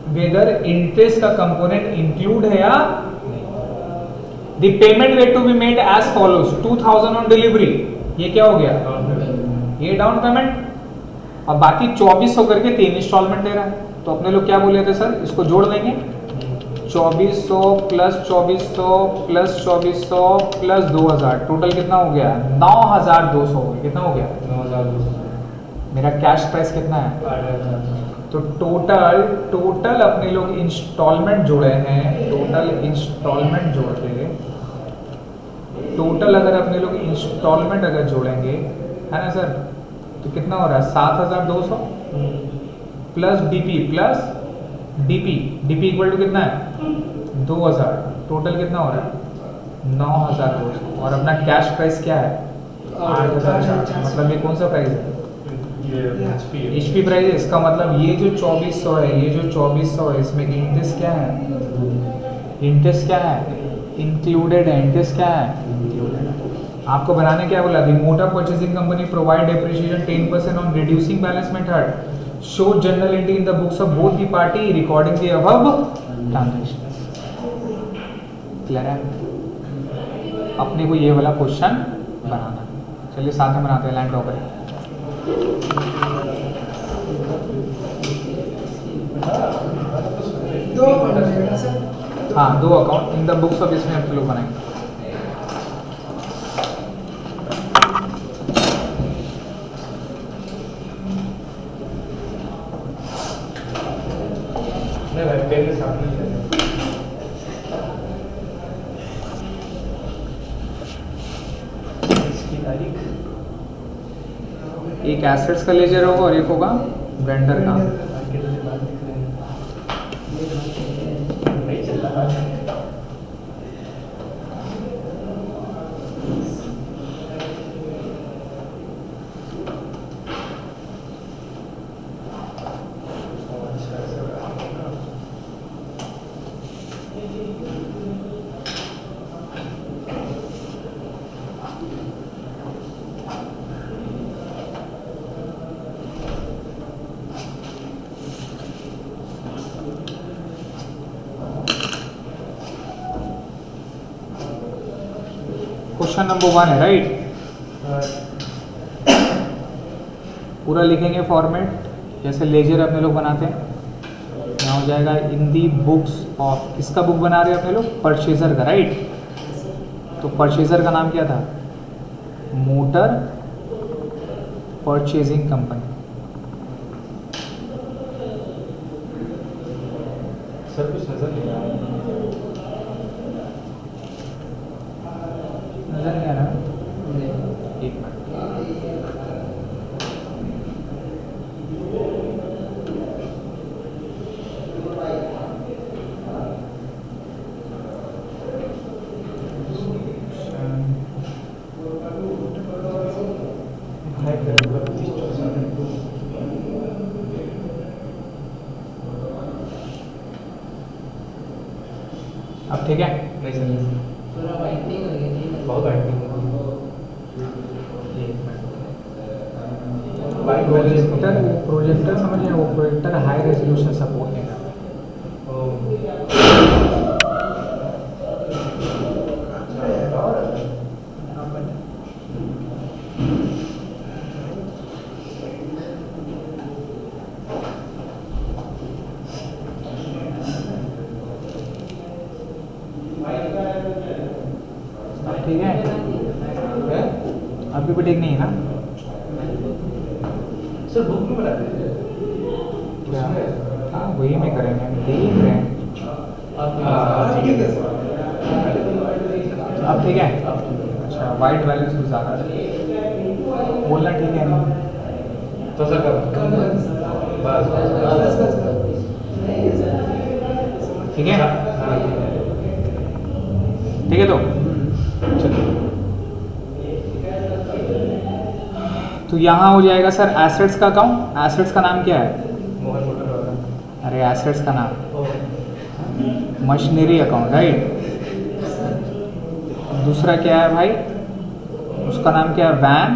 वेदर इंटरेस्ट का कंपोनेंट इंक्लूड है या the payment were to be made as follows 2000 on delivery. ये क्या हो गया? ये डाउन पेमेंट। और बाकी 2400 करके 3 इंस्टॉलमेंट दे रहा है। तो अपने लोग क्या बोले थे सर? इसको जोड़ देंगे। 2400 प्लस 2400 प्लस 2400 प्लस 2000, टोटल कितना हो गया? 9200 हो गया। कितना हो गया? 9200। मेरा कैश प्राइस कितना है? 8,000। तो टोटल अपने लोग इंस्टॉलमेंट जोड़े हैं। टोटल इंस्टॉलमेंट जोड़ के टोटल अगर अपने लोग इंस्टॉलमेंट अगर जोड़ेंगे, है ना सर, तो कितना हो रहा है? 7,200 प्लस डीपी इक्वल टू कितना है? 2000। टोटल कितना हो रहा है? 9,200। और अपना कैश प्राइस क्या है? 8,400। मतलब ये कौन सा प्राइस है? एचपी प्राइस है। इसका मतलब ये जो 2400 है, ये जो 2400 है, इसमें इंटरेस्ट क्या है? इंटरेस्ट क्या है? इंक्लूडेड है। इंटरेस्ट क्या है? इंक्लूडेड है। आपको बनाने क्या बोला? The motor purchasing company provide depreciation 10% on reducing balance method, show journal entry in the books of both the party recording the above transactions. Clear है? अपने को ये वाला क्वेश्चन बनाना। चलिए साथ में बनाते हैं। लाइन ड्रॉ करें। हाँ, 2 account in the books of, इसमें आप लोग बनाएंगे। नहीं भाई, पेन के साथ नहीं है। इसकी तारीख एक एसेट्स का लेजर होगा और एक होगा वेंडर का। नहीं चल रहा है। क्वेश्चन नंबर 1 है, राइट? पूरा लिखेंगे फॉर्मेट जैसे लेजर अपने लोग बनाते हैं। यहाँ हो जाएगा इन दी बुक्स ऑफ, किसका बुक बना रहे हैं अपने लोग? परचेजर का, राइट? तो परचेजर का नाम क्या था? Motor purchasing company. सर कुछ नजर नहीं आ रहा। नजर नहीं आ रहा? एक मिनट। अब ठीक है? नहीं सर, बहुत एक्टिंग प्रोजेक्टर समझिए, वो प्रोजेक्टर हाई रेजोल्यूशन सपोर्ट नहीं करता। ठीक नहीं है ना? सर बुक में बना दीजिए। क्या? हाँ वही में करेंगे, हम देख रहे हैं। ठीक है सर। अब ठीक है? अच्छा वाइट बैलेंस भी ज़्यादा है, बोलना ठीक है नहीं? तो सर बस ठीक है? ठीक है तो चलो, तो यहाँ हो जाएगा सर एसेट्स का अकाउंट। एसेट्स का नाम क्या है? मोहन मोटर वाला। अरे एसेट्स का नाम मशीनरी अकाउंट, राइट। दूसरा क्या है भाई? उसका नाम क्या है? Van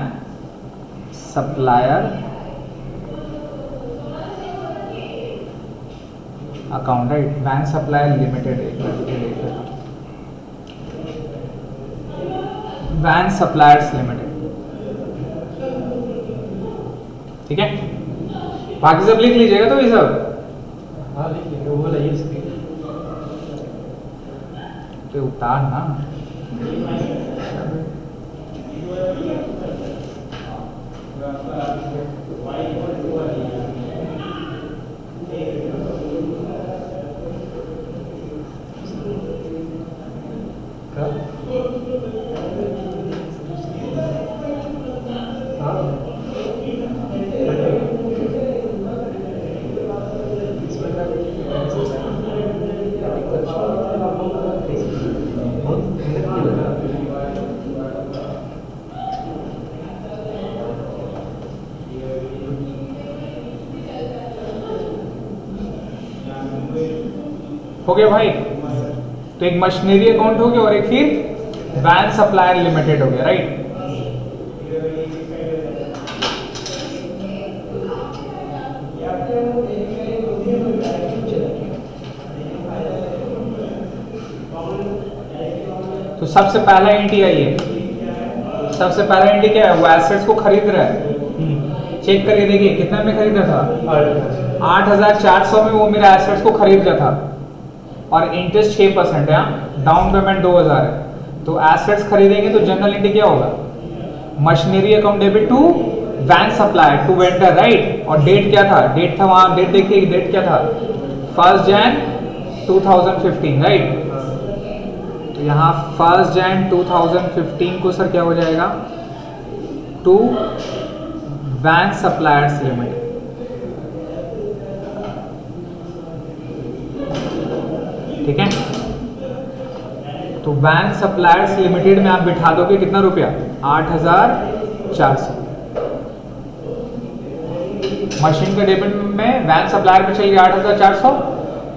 supplier account, right. Van supplier limited, van suppliers limited, ठीक है। बाकी सब लिख लीजिएगा तो ये सब। हाँ लिख लेंगे, वो लाइए स्क्रीन तो उतार ना। हो गया भाई? तो एक मशीनरी अकाउंट हो गया और एक फिर वैन सप्लायर लिमिटेड हो गया, राइट। तो सबसे पहला एंट्री आई है, सबसे पहला एंट्री क्या है? वो एसेट्स को खरीद रहा है। चेक करके देखिए कितना में खरीदा था? 8,400 में वो मेरा एसेट्स को खरीद रहा था और इंटरेस्ट 6% है, डाउन पेमेंट 2,000 है। तो एसेट्स खरीदेंगे तो जनरल एंट्री क्या होगा? Machinery account debit to van supplier to vendor, right. और डेट क्या था? डेट था वहां, डेट देखिए, डेट क्या था? 1 Jan 2015, राइट। तो यहाँ 1 Jan 2015 को सर क्या हो जाएगा? टू वैन सप्लायर्स लिमिटेड, ठीक है। तो वैन सप्लायर्स लिमिटेड में आप बिठा दोगे कितना रुपया? 8,400। मशीन के डेबिट में वैन सप्लायर में चल गया 8,400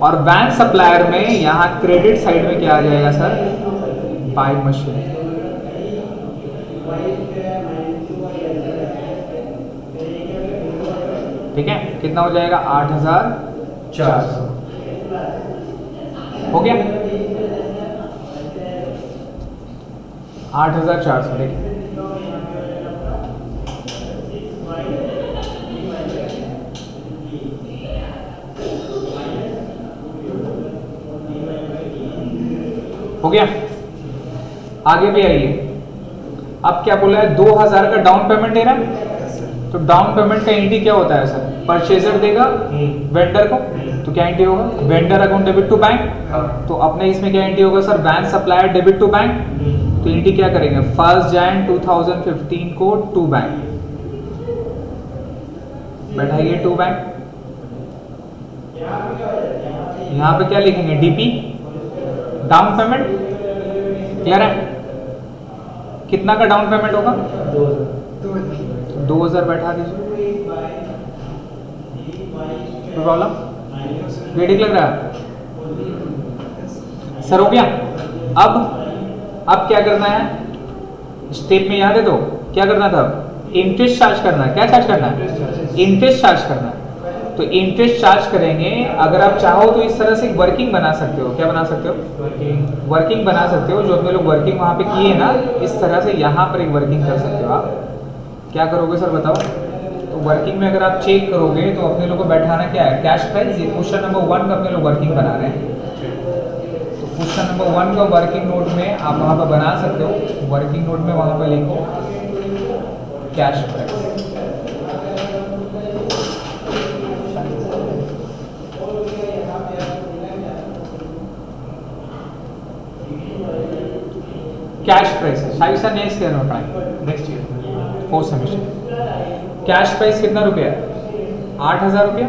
और वैन सप्लायर में यहाँ क्रेडिट साइड में क्या आ जाएगा सर? बाय मशीन, ठीक है। कितना हो जाएगा? 8,400 हो गया। 8,400, देखिए हो गया। आगे भी आइए, अब क्या बोला है? 2,000 का डाउन पेमेंट दे रहा है। तो डाउन पेमेंट का एंट्री क्या होता है सर? परचेजर देगा वेंडर को, तो क्या एंट्री होगा? Vendor account debit to bank. तो अपने इसमें क्या एंट्री होगा sir? Van supplier debit to bank. तो एंट्री क्या करेंगे? 1 Jan 2015 को टू बैंक बैठाइए, टू बैंक। यहाँ पे क्या लिखेंगे? DP, down payment. क्लियर है? कितना का डाउन पेमेंट होगा? 2,000 बैठा दीजिए। कोई प्रॉब्लम? ये ठीक लग रहा है सर? हो गया। अब क्या करना है? स्टेप में याद है तो क्या करना था? इंटरेस्ट चार्ज करना है। क्या चार्ज करना है? इंटरेस्ट चार्ज करना है। तो इंटरेस्ट चार्ज करेंगे। अगर आप चाहो तो इस तरह से एक वर्किंग बना सकते हो। क्या बना सकते हो? वर्किंग बना सकते हो। जो अपने लोग वर्किंग वहां पे किए ना, इस तरह से यहाँ पर एक वर्किंग कर सकते हो। आप क्या करोगे सर बताओ? तो वर्किंग में अगर आप चेक करोगे तो अपने लोग को बैठाना क्या है? Cash price. ये क्वेश्चन नंबर 1 का अपने लोग वर्किंग बना रहे हैं। तो क्वेश्चन नंबर 1 का वर्किंग नोट में आप वहाँ पर बना सकते हो। वर्किंग नोट में वहाँ पर लिखो कैश प्राइस। कैश प्राइस है शायद सर नेक्स्ट ईयर में पढ़ाएंगे, next year 4th semester. Cash price कितना रुपया है? 8,000 रुपया,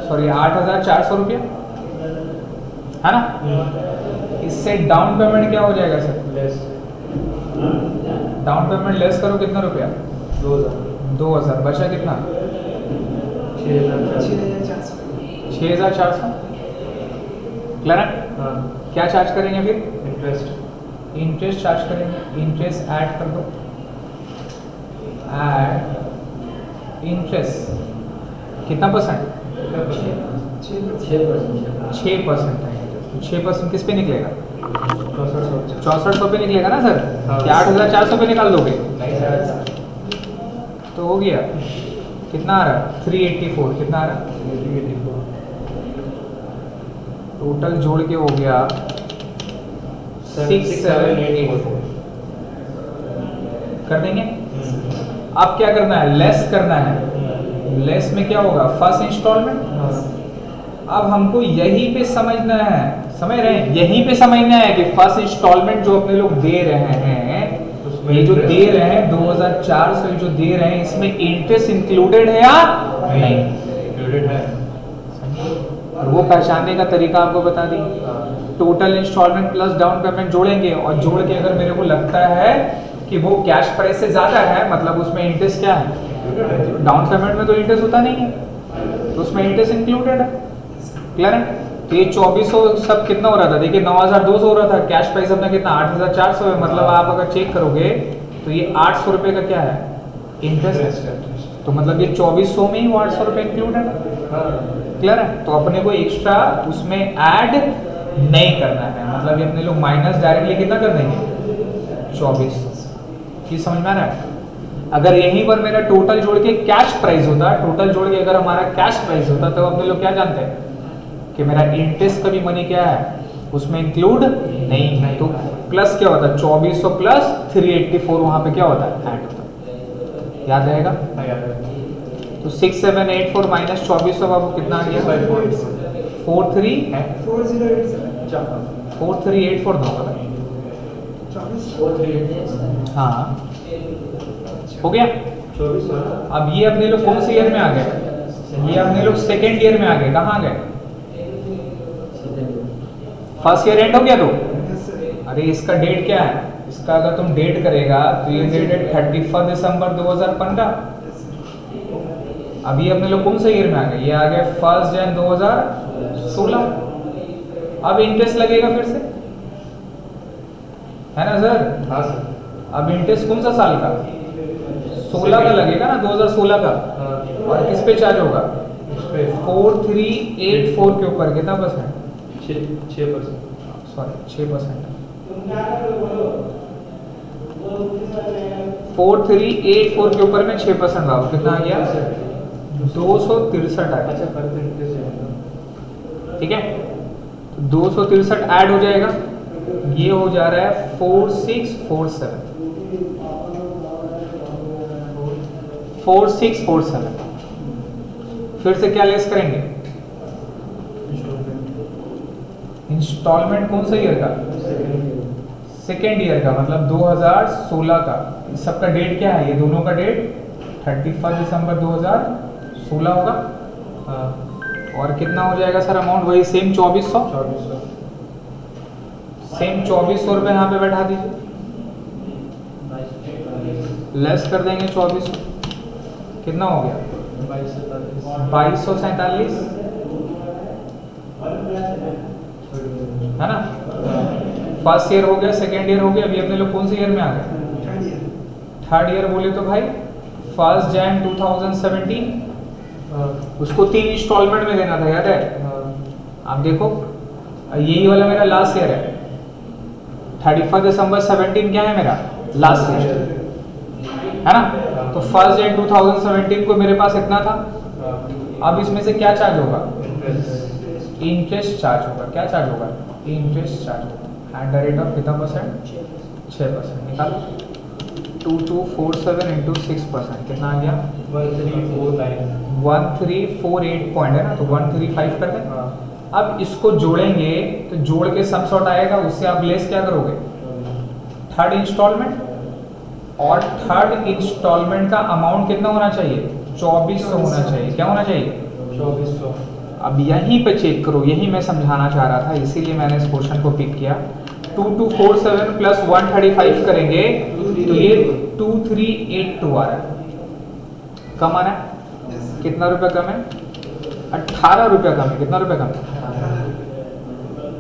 सॉरी 8,400 रुपया है ना। इससे डाउन पेमेंट क्या हो जाएगा sir? Less. Down payment less करो कितना रुपया? 2,000। बचा कितना? 6,400। क्लियर है? हाँ। क्या चार्ज करेंगे फिर? इंटरेस्ट। इंटरेस्ट चार्ज करेंगे। इंटरेस्ट ऐड कर दो, ऐड इंटरेस्ट कितना परसेंट? 6% है। 6% किस पे निकलेगा? 6400 पे निकलेगा ना सर? हाँ। क्या 8,400 पे निकाल दोगे? नहीं सर। तो हो गया कितना आ रहा? 384। कितना आ रहा? टोटल जोड़ के हो गया 6784। कर देंगे। अब क्या करना है? लेस करना है। लेस में क्या होगा? First installment. अब हमको यहीं पे समझना है, समझ रहे हैं? यहीं पे समझना है कि फर्स्ट इंस्टॉलमेंट जो अपने लोग दे रहे हैं, ये जो दे रहे हैं 2,400 जो दे रहे हैं, इसमें इंटरेस्ट इंक्लूडेड है या नहीं? इंक्लूडेड है। और वो पहचानने का तरीका आपको बता दी। Total instalment plus down payment जोड़ेंगे और जोड़ के अगर मेरे को लगता है कि वो कैश प्राइस से ज्यादा है, मतलब उसमें इंटरेस्ट क्या है? डाउन पेमेंट में तो इंटरेस्ट होता नहीं है, तो उसमें इंटरेस्ट इंक्लूडेड है। क्लियर है? तो ये 2400 सब कितना हो रहा था? देखिए 9,200 हो रहा था। कैश प्राइस अपना कितना? 8,400 है। मतलब आप अगर चेक करोगे तो ये 800 रुपये का क्या है? इंटरेस्ट है। तो मतलब ये 2400 में ही वो 800 रुपये इंक्लूडेड है। क्लियर है? तो अपने को एक्स्ट्रा उसमें ऐड नहीं करना है, मतलब ये अपने लोग माइनस डायरेक्टली कितना कर देंगे? 2400। ये समझ में आ रहा है? अगर यहीं पर मेरा टोटल जोड़ के कैश प्राइस होता, टोटल जोड़ के अगर हमारा कैश प्राइस होता, तो अपने लोग क्या जानते हैं कि मेरा इंटरेस्ट का भी मनी क्या है? उसमें इंक्लूड नहीं है। तो प्लस क्या होता है? 2400 प्लस 384 वहां पे क्या होता है? ऐड होता है। याद रहेगा? तो 6784 माइनस 2400 बाबू कितना आ गया? 4384 दो होगा। हाँ हो गया। अब ये अपने लोग कौन से ईयर में आ गए? ये अपने लोग सेकेंड ईयर में आ गए। कहाँ आ गए? फर्स्ट ईयर एंड हो गया। तो अरे इसका डेट क्या है? इसका अगर तुम डेट करेगा तो ये डेट है 31 दिसंबर 2015। अभी अपने लोग कौन से ईयर में आ गए? ये आ गए 1 जनवरी 2016। अब इंटरेस्ट लगेगा फिर से, है ना सर? हाँ सर। अब इंटरेस्ट कौन सा साल का? 16 का लगेगा ना, 2016 का। और किस पे चार्ज होगा? 4384 के ऊपर कितना परसेंट? 6%। सॉरी 6%। 4384 के ऊपर में 6% बाबू कितना आ गया? 263 आ गया। ठीक है, तो 263 ऐड हो जाएगा। ये हो जा रहा है 4647। 4647। फिर से क्या लेस करेंगे? इंस्टॉलमेंट कौन सा ईयर का? सेकेंड ईयर का, मतलब 2016 का। इस सबका डेट क्या है? ये दोनों का डेट 31 दिसंबर 2016 होगा। हाँ। और कितना हो जाएगा सर अमाउंट? वही सेम 2400। सेम 2400 रुपये यहाँ पे बैठा दीजिए, लेस कर देंगे 2400। कितना हो गया? 2247 है ना। फर्स्ट ईयर हो गया, सेकेंड ईयर हो गया। अभी अपने लोग कौन से ईयर में आ गए? थर्ड ईयर बोले तो भाई 1 जनवरी 2017। उसको 3 इंस्टॉलमेंट में देना था, याद है? आप देखो यही वाला मेरा लास्ट ईयर है। 31 दिसंबर 17 क्या है मेरा? लास्ट ईयर है ना। तो 1 जनवरी 2017 को मेरे पास इतना था। अब इसमें से क्या चार्ज होगा? इंटरेस्ट चार्ज होगा। क्या चार्ज होगा? इंटरेस्ट चार्ज होगा। एट द रेट ऑफ कितना परसेंट? 6% निकालो। 2247 इंटू 6%, कितना आ गया? 1349। 1348 पॉइंट है ना, तो 135 कर दें। हाँ। अब इसको जोड़ेंगे तो जोड़ के सम सॉर्ट आएगा, उससे आप लेस क्या करोगे? थर्ड इंस्टॉलमेंट, और थर्ड इंस्टॉलमेंट का अमाउंट कितना होना चाहिए? 2400 होना चाहिए। क्या होना चाहिए? 2400। अब यहीं पे चेक करो, यही मैं समझाना चाह रहा था, इसीलिए मैंने इस क्वेश्चन को पिक किया। 2247 प्लस 135 करेंगे तो ये 2382 आ रहा है। कम आ रहा है? कितना रुपए कम है? 18 रुपये कम है। कितना रुपए कम है?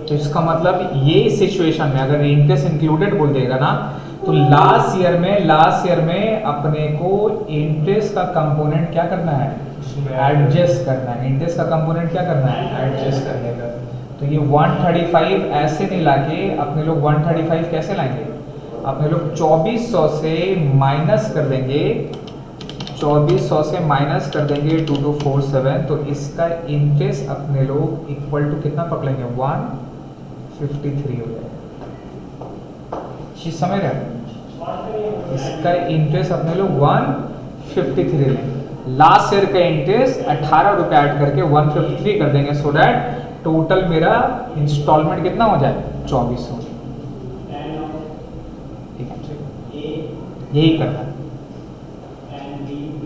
तो इसका मतलब ये सिचुएशन में अगर इंटरेस्ट इंक्लूडेड बोल देगा ना, तो लास्ट ईयर में अपने को इंटरेस्ट का कंपोनेंट क्या करना है? एडजस्ट करना है। इंटरेस्ट का कंपोनेंट क्या करना है? एडजस्ट करने का। तो ये 135 ऐसे नहीं लाके अपने लोग 135 कैसे लाएंगे? अपने लोग 2400 से माइनस कर देंगे, 2400 से माइनस कर देंगे 2247, तो इसका इंटरेस्ट अपने लोग इक्वल टू कितना पकड़ेंगे? 153 हो जाएगा। चीज समझ रहे हैं? इसका इंटरेस्ट अपने लोग 153 लेंगे। लास्ट ईयर का इंटरेस्ट 18 रुपये ऐड करके 153 कर देंगे, सो दैट टोटल मेरा इंस्टॉलमेंट कितना हो जाए? 2400। ठीक है, यही करना है।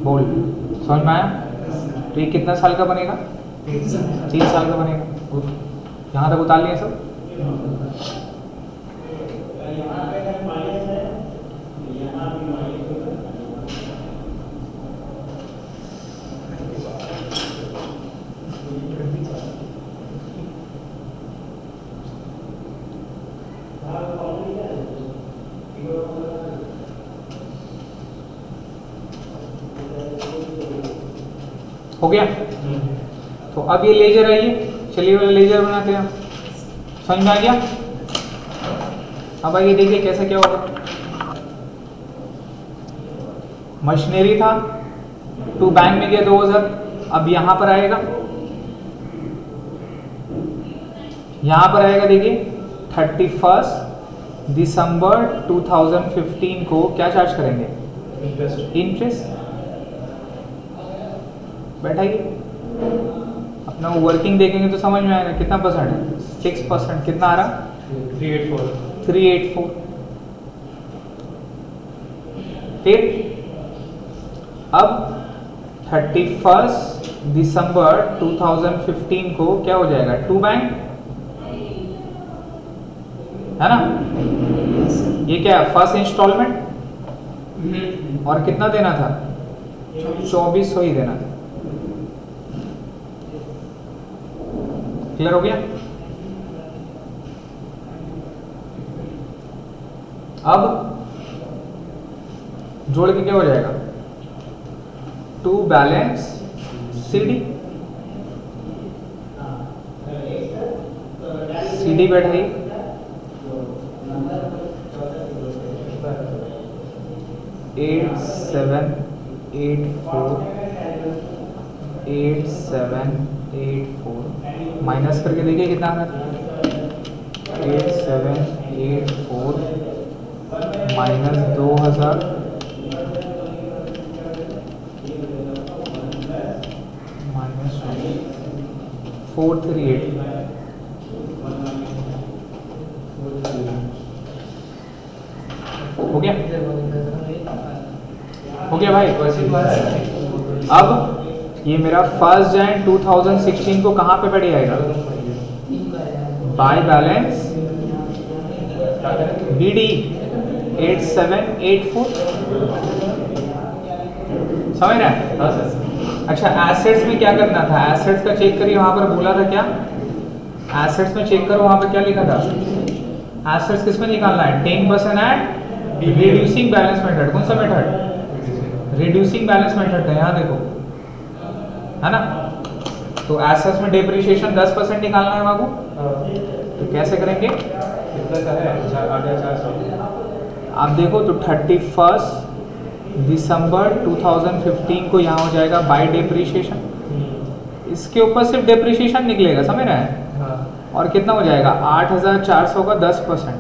बोल, समझ में आया? तो ये कितना साल का बनेगा? 3 साल का बनेगा। यहाँ तक उतार लिए सब? हो गया? तो अब ये लेजर है, ये चलिए वाला लेजर बनाते हैं। समझ में आ गया? अब आइए देखिए कैसे क्या होगा। मशीनरी था, टू बैंक में गया 2000, अब यहां पर आएगा, यहां पर आएगा। देखिए 31 दिसंबर 2015 को क्या चार्ज करेंगे? इंटरेस्ट। बैठाइए, अपना वर्किंग देखेंगे तो समझ में आएगा कितना परसेंट है? 6%। कितना आ रहा? 384। फिर अब 31 दिसंबर 2015 को क्या हो जाएगा? टू बैंक है ना? ये क्या है? फर्स्ट इंस्टॉलमेंट, और कितना देना था? 2400 ही देना था। क्लियर हो गया? अब जोड़ के क्या हो जाएगा? To balance CD. सीडी बैठाइए, eight seven eight four minus करके देखिए कितना आ रहा है? 8784 माइनस 2000 माइनस 438। हो गया? हो गया भाई? अब ये मेरा 1 जनवरी 2016 को कहाँ पे बढ़ जाएगा? By balance BD 8784। समझ रहे हैं? अच्छा, एसेट्स में क्या करना था? एसेट्स का चेक करिए, वहां पर बोला था क्या? एसेट्स में चेक करो, वहां पर क्या लिखा था? एसेट्स किस में निकालना है? 10% एट रिड्यूसिंग बैलेंस मेथड। कौन सा मेथड? रिड्यूसिंग बैलेंस मेथड है, यहाँ देखो, है ना? तो एसेट्स में डेप्रिसिएशन 10% निकालना है बाबू। तो कैसे करेंगे? आप देखो तो 31 दिसंबर 2015 को यहाँ हो जाएगा बाय डेप्रिसिएशन, इसके ऊपर सिर्फ डेप्रिसिएशन निकलेगा, समझ रहे हैं? हाँ। और कितना हो जाएगा? 8400 का 10%,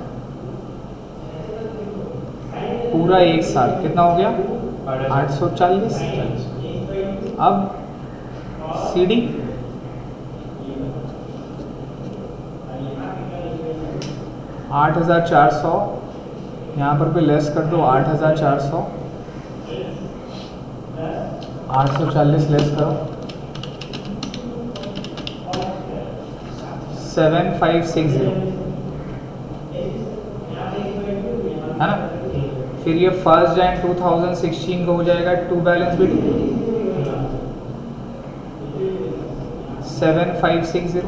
पूरा 1 साल कितना हो गया 840। अब CD 8400, यहाँ पर भी लेस कर दो 8400, 840 लेस करो 7560 है ना। फिर ये 1 Jan 2016 को हो जाएगा 2 बैलेंस BD 7560।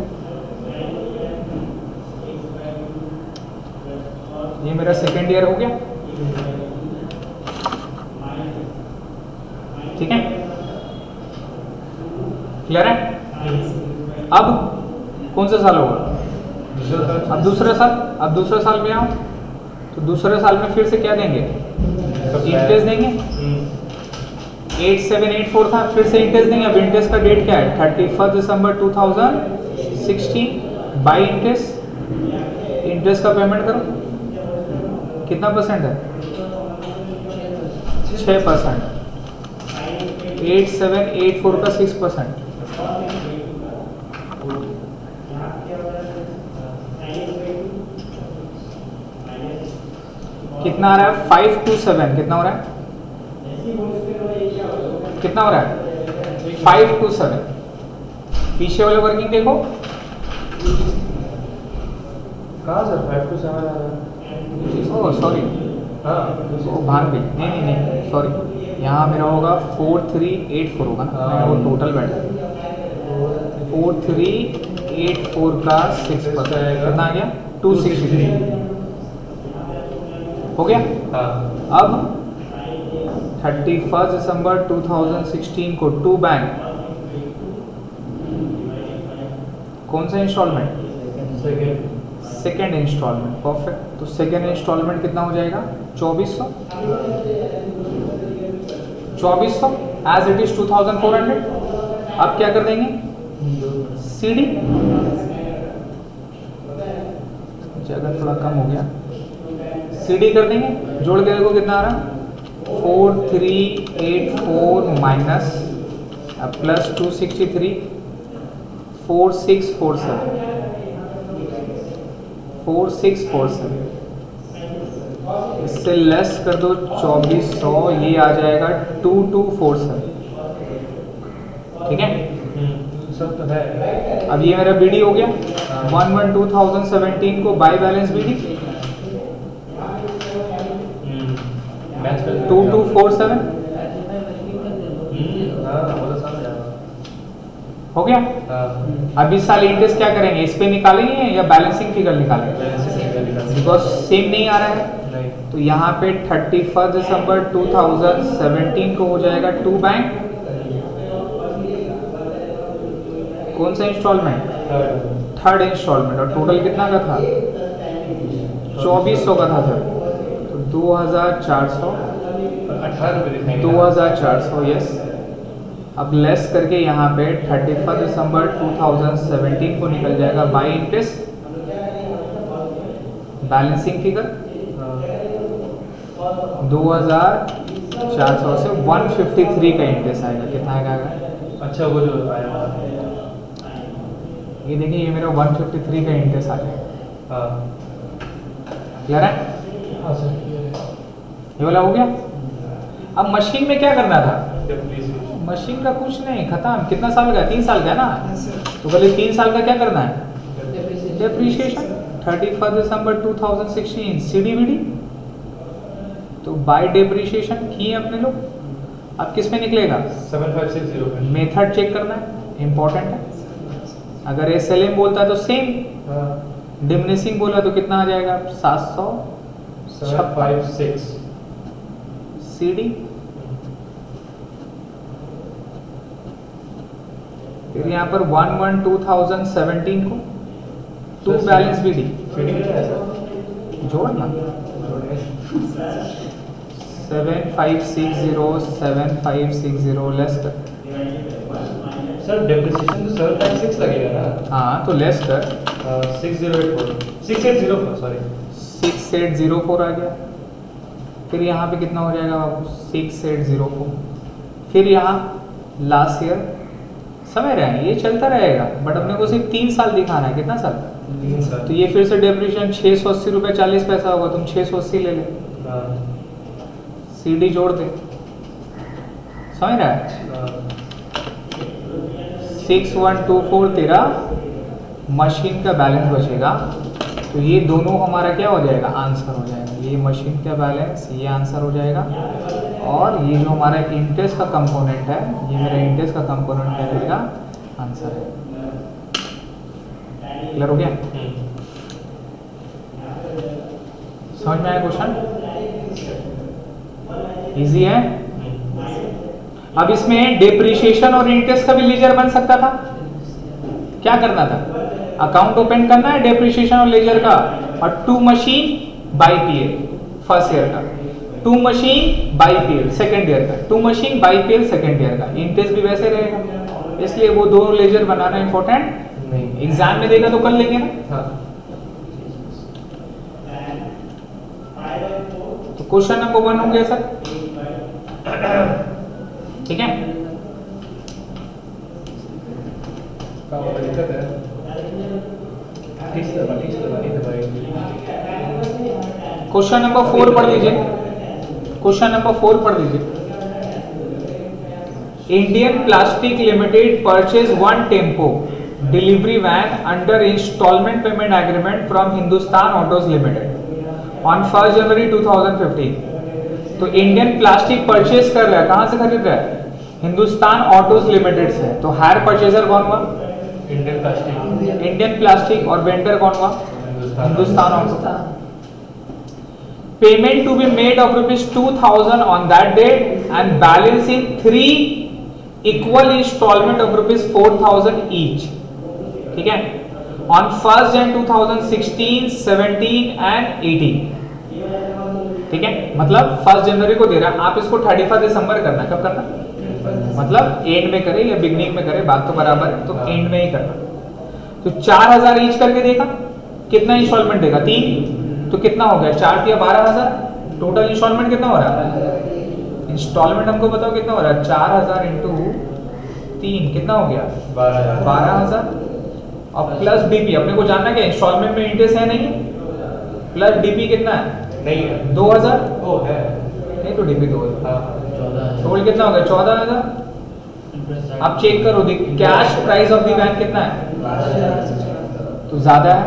ये मेरा सेकेंड ईयर हो गया, ठीक है, क्लियर है। अब कौन सा साल होगा, अब दूसरा साल। अब दूसरा साल में आओ तो दूसरे साल में फिर से क्या देंगे, इंटरेस्ट देंगे। 8784 था, फिर से इंटरेस्ट देंगे। अब इंटरेस्ट का डेट क्या है 31 दिसंबर 2016 बाई इंटरेस्ट। इंटरेस्ट का पेमेंट करो, कितना परसेंट है 6%। 8784 का 6%, कितना आ रहा है 527। कितना हो रहा है, कितना हो रहा है 527। पीछे वाले वर्किंग देखो, कहाँ सर 5 to 7 आ रहा है? ओह सॉरी, हाँ वो भाग गई, नहीं सॉरी, यहाँ मेरा होगा 4384 होगा ना, हाँ। वो टोटल बैठा 4384 का 6%, कितना आ गया 263 हो गया। हाँ। अब 31 दिसंबर 2016 को 2 बैंक, कौन सा इंस्टॉलमेंट, सेकेंड इंस्टॉलमेंट, परफेक्ट। तो सेकेंड इंस्टॉलमेंट कितना हो जाएगा 2400 एज इट इज 2400। अब क्या कर देंगे CD, जगह थोड़ा कम हो गया, CD कर देंगे, जोड़ के देखो कितना आ रहा 4384 माइनस प्लस 263 4647 4647, इससे लेस कर दो 2400, ये आ जाएगा 2247, ठीक है। सब तो है। अब ये मेरा BD हो गया 1/1/2017 को बाय बैलेंस BD मैच कर 2247 हाँ वो तो समझ आया। हो गया। हाँ अब इस साल इंटरेस्ट क्या करेंगे, इस पे निकालेंगे या बैलेंसिंग फिगर निकालेंगे, बिकॉज सेम नहीं आ रहा है। नहीं तो यहाँ पे 31 दिसंबर 2017 को हो जाएगा 2 बैंक, कौन सा इंस्टॉलमेंट, थर्ड इंस्टॉलमेंट, और टोटल कितना का था 2400 का था सर, तो 2400 18 रुपये दिखाएंगे 2400 यस। अब लेस करके यहाँ पे 31 दिसंबर 2017 को निकल जाएगा बाई इंटरेस्ट, बैलेंसिंग फिगर 2400 से 153 का इंटरेस्ट आएगा। कितना आएगा, अच्छा वो जो आया ये देखिए, ये मेरा 153 का इंटरेस्ट आ गया, हाँ क्लियर है। हाँ सर ये वाला हो गया। अब मशीन में क्या करना था, प्लीज मशीन का कुछ नहीं, खत्म। कितना साल का है 3 साल का है ना, तो पहले 3 साल का क्या करना है डेप्रिसिएशन। 31 दिसंबर 2016 CDVD, तो बाय डेप्रिसिएशन किए अपने लोग। अब किस में निकलेगा 7560 पे मेथड चेक करना है, इंपॉर्टेंट है। अगर SLM बोलता है तो सेम, हाँ डिमिनिशिंग बोला तो कितना आ जाएगा 700 756 CD, फिर यहाँ पर 1/1/2017 को 2 बैलेंस BD फीडिंग है सर जोड़ना 7560 लेस कर, सर डेप्रिसिएशन तो 756 लगेगा ना। हाँ तो लेस कर 6804 6804 सॉरी 6804 आ गया, फिर यहाँ पे कितना हो जाएगा बाबू 6804, फिर यहाँ लास्ट ईयर, समझ रहे हैं, ये चलता रहेगा बट अपने को सिर्फ 3 साल दिखाना है। कितना साल? 3 साल। तो ये फिर से डेप्रिशिएशन 680 रुपये 40 पैसा होगा, तुम 680 ले ले, CD जोड़ दे, समझ रहा है? 6124 तेरा मशीन का बैलेंस बचेगा। तो ये दोनों हमारा क्या हो जाएगा? आंसर हो जाएगा। ये मशीन का बैलेंस, ये आंसर हो जाएगा, और ये जो हमारा इंटरेस्ट का कंपोनेंट है, ये मेरा इंटरेस्ट का कंपोनेंट क्या रहेगा? आंसर है। क्लियर हो गया? समझ में आया क्वेश्चन? इजी है। अब इसमें डेप्रिसिएशन और इंटरेस्ट का भी लेजर बन सकता था। क्या करना था? अकाउंट ओपन करना है डेप्रिसिएशन और लेजर का, और 2 machine by PL first year का, 2 machine by PL second year का, 2 machine by PL second year का। इंटरेस्ट भी वैसे रहेगा, इसलिए वो 2 लेजर बनाना इंपॉर्टेंट नहीं। एग्जाम में देगा तो कर लेंगे ना। हाँ। तो क्वेश्चन नंबर 1 हो गया सर, ठीक है। दिक्कत है, क्वेश्चन नंबर 4 पढ़ लीजिए, क्वेश्चन नंबर 4 पढ़ लीजिए। Indian plastic limited purchase 1 tempo delivery van under installment payment agreement from Hindustan autos limited on 1 January 2015। तो इंडियन प्लास्टिक परचेज कर रहा है, कहां से खरीद रहा है? हिंदुस्तान ऑटोज लिमिटेड से। तो हायर परचेजर कौन हुआ? Indian plastic. इंडियन प्लास्टिक, और वेंडर कौन हुआ? Hindustan auto. Payment to be made of ₹2000 on that date and balance in 3 equal installment of ₹4000 each, ठीक है, ऑन 1 Jan 2016, 17 एंड 18, ठीक है। मतलब 1 जनवरी को दे रहा है, आप इसको 31 दिसंबर करना। कब करना? मतलब एंड में करे या बिगनिंग में करे, बात तो बराबर है, तो एंड में ही करना। तो 4000 ईच करके देगा, कितना इंस्टॉलमेंट देगा? 3, तो कितना हो गया? 4 या 12000, टोटल इंस्टॉलमेंट कितना हो रहा है? इंस्टॉलमेंट हमको बताओ कितना हो रहा है? 4000 इंटू 3 कितना हो गया? 12000, और प्लस डीपी अपने को जानना क्या, इंस्टॉलमेंट में इंटरेस्ट है नहीं, प्लस डीपी कितना है? नहीं है, 2000 ओ है नहीं, तो डीपी 2000, हाँ, 14 टोटल कितना हो गया? 14000। अब चेक करो, cash price of the van कितना है? तो ज्यादा है।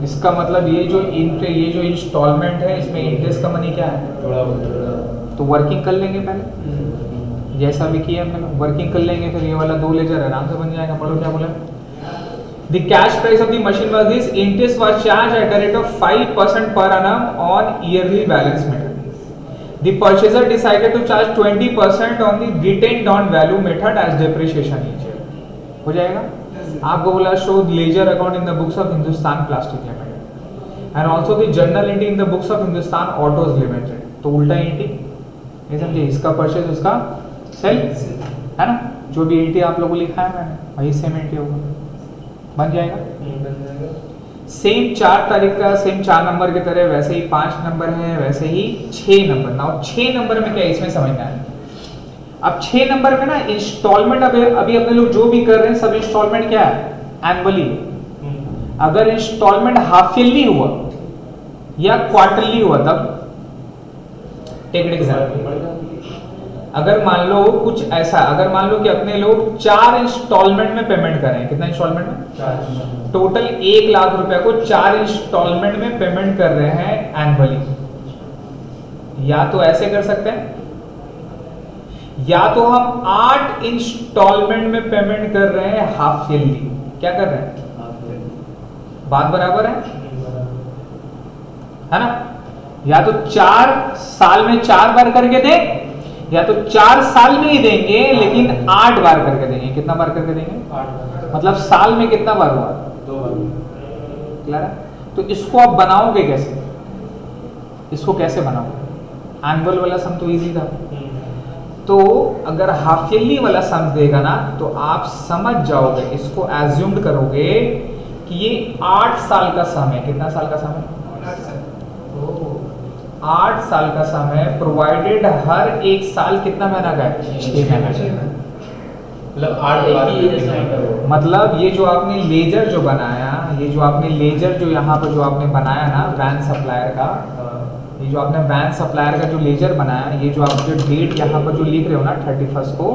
इसका मतलब ये जो इंस्टॉलमेंट है, इसमें इंटरेस्ट का मनी क्या है? थोड़ा बहुत। तो वर्किंग कर लेंगे पहले, जैसा भी किया हमने, वर्किंग कर लेंगे, फिर ये वाला 2 लेजर आराम से बन जाएगा। पढ़ो क्या बोला? The cash price of the machine was this. Interest was charged at the rate of 5% per annum on yearly balance method. The purchaser decided to charge 20% on the retained down value method as depreciation each year. हो जाएगा? आपको बोला show ledger account in the books of Hindustan Plastic Limited and also the journal entry in the books of Hindustan Autos Limited. तो उल्टा एंट्री नहीं समझे, इसका परचेज उसका सेल है ना, जो भी एंट्री आप लोगों को लिखा है मैंने वही सेम एंट्री होगा, बन जाएगा। सेम 4 तारीख का सेम 4 नंबर की तरह वैसे ही 5 नंबर है, वैसे ही 6 नंबर ना। 6 नंबर में क्या इसमें समझना है? अब 6 नंबर में ना इंस्टॉलमेंट अभी अपने लोग जो भी कर रहे हैं सब इंस्टॉलमेंट क्या है? एनुअली। अगर इंस्टॉलमेंट हाफ ईयरली हुआ या क्वार्टरली हुआ तब टेक एन एग्जांपल, अगर मान लो कुछ ऐसा, अगर मान लो कि अपने लोग 4 इंस्टॉलमेंट में पेमेंट करें, कितना इंस्टॉलमेंट में? टोटल 1 लाख रुपए को 4 इंस्टॉलमेंट में पेमेंट कर रहे हैं एनुअली। या तो ऐसे कर सकते हैं, या तो हम 8 इंस्टॉलमेंट में पेमेंट कर रहे हैं हाफ ईयरली। क्या कर रहे हैं? बात बराबर है ना? या तो 4 साल में 4 बार करके दें, या तो 4 साल में ही देंगे लेकिन 8 बार करके देंगे। कितना बार करके देंगे? 8 मतलब साल में कितना बार हुआ? 2 बार। क्लियर है? तो इसको आप बनाओगे कैसे? इसको कैसे बनाओगे? एनुअल वाला सम तो इजी था, तो अगर हाफ ईयरली वाला सम देगा ना तो आप समझ जाओगे, इसको एज्यूम्ड करोगे कि ये 8 साल का सम है। कितना साल का सम है? 8 साल का समय प्रोवाइडेड हर एक साल कितना महीना का है? 6 महीना का है। मतलब 8 बार मतलब ये जो आपने लेजर जो बनाया, ये जो आपने लेजर जो यहाँ पर जो आपने बनाया ना वैन सप्लायर का, ये जो आपने वैन सप्लायर का जो लेजर बनाया, ये जो आप जो डेट यहाँ पर जो लिख रहे हो ना 31 को,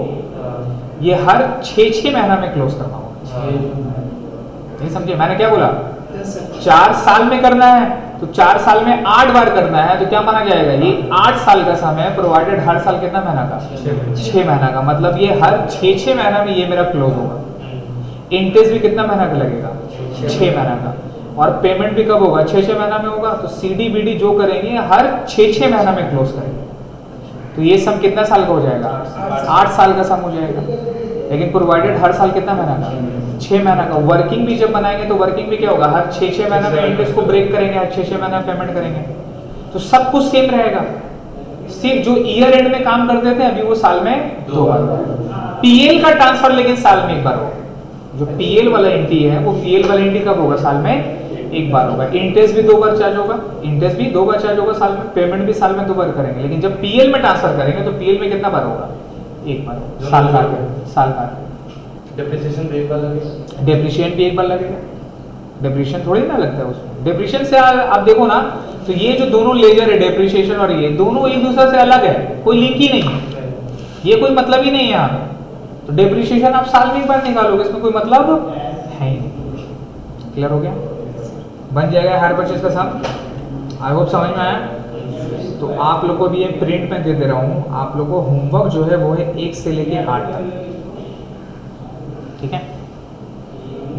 ये हर 6 महीना में क्लोज करना होगा। नहीं समझे मैंने क्या बोला? 4 साल में करना है तो 4 साल में 8 बार करना है तो क्या माना जाएगा? ये 8 साल का समय प्रोवाइडेड हर साल कितना महीना का? 6 महीना का। मतलब ये हर 6 महीना में ये मेरा क्लोज होगा। इंटरेस्ट भी कितना महीना का लगेगा? 6 महीना का। और पेमेंट भी कब होगा? 6 महीना में होगा। तो सीडी बीडी जो करेंगे हर 6 महीना में क्लोज करेंगे। तो ये सम कितना साल का हो जाएगा? 8 साल का सम हो जाएगा। लेकिन प्रोवाइडेड हर साल कितना महीना का? 6 महीना का। वर्किंग भी जब बनाएंगे तो वर्किंग भी क्या होगा? हर 6 महीना में इंटरेस्ट को ब्रेक करेंगे, हर 6 महीना में पेमेंट करेंगे। तो सब कुछ सेम रहेगा। सिर्फ जो ईयर एंड में काम करते थे अभी वो साल में 2 बार। पीएल का ट्रांसफर लेकिन साल में 1 बार होगा। जो पीएल वाला एंट्री है वो पीएल वाला एंट्री कब होगा? साल में 1 बार होगा। इंटरेस्ट भी 2 बार चार्ज होगा, इंटरेस्ट भी 2 बार चार्ज होगा साल में, पेमेंट भी साल में 2 बार करेंगे। लेकिन जब पीएल में ट्रांसफर करेंगे तो पीएल में कितना बार होगा? 1 बार होगा। साल का डेप्रिसिएशन भी 1 बार लगेगा। डेप्रिशिएशन भी 1 बार लगेगा। डेप्रिशिएशन थोड़ी ना लगता है उसमें। डेप्रिशिएशन से आप देखो ना तो ये जो दोनों लेजर है डेप्रिशिएशन और ये दोनों एक दूसरे से अलग है, कोई लिंक ही नहीं है, ये कोई मतलब ही नहीं है यहाँ पे। तो डेप्रिशिएशन आप साल में 1 बार निकालोगे, इसमें कोई मतलब है ही नहीं। क्लियर हो गया? बन जाएगा हायर परचेज का सम। आई होप समझ में आया। तो आप लोग को भी ये प्रिंट में दे दे रहा हूँ। आप लोग को होमवर्क जो है वो है 1 से लेके 8 तक। ठीक है,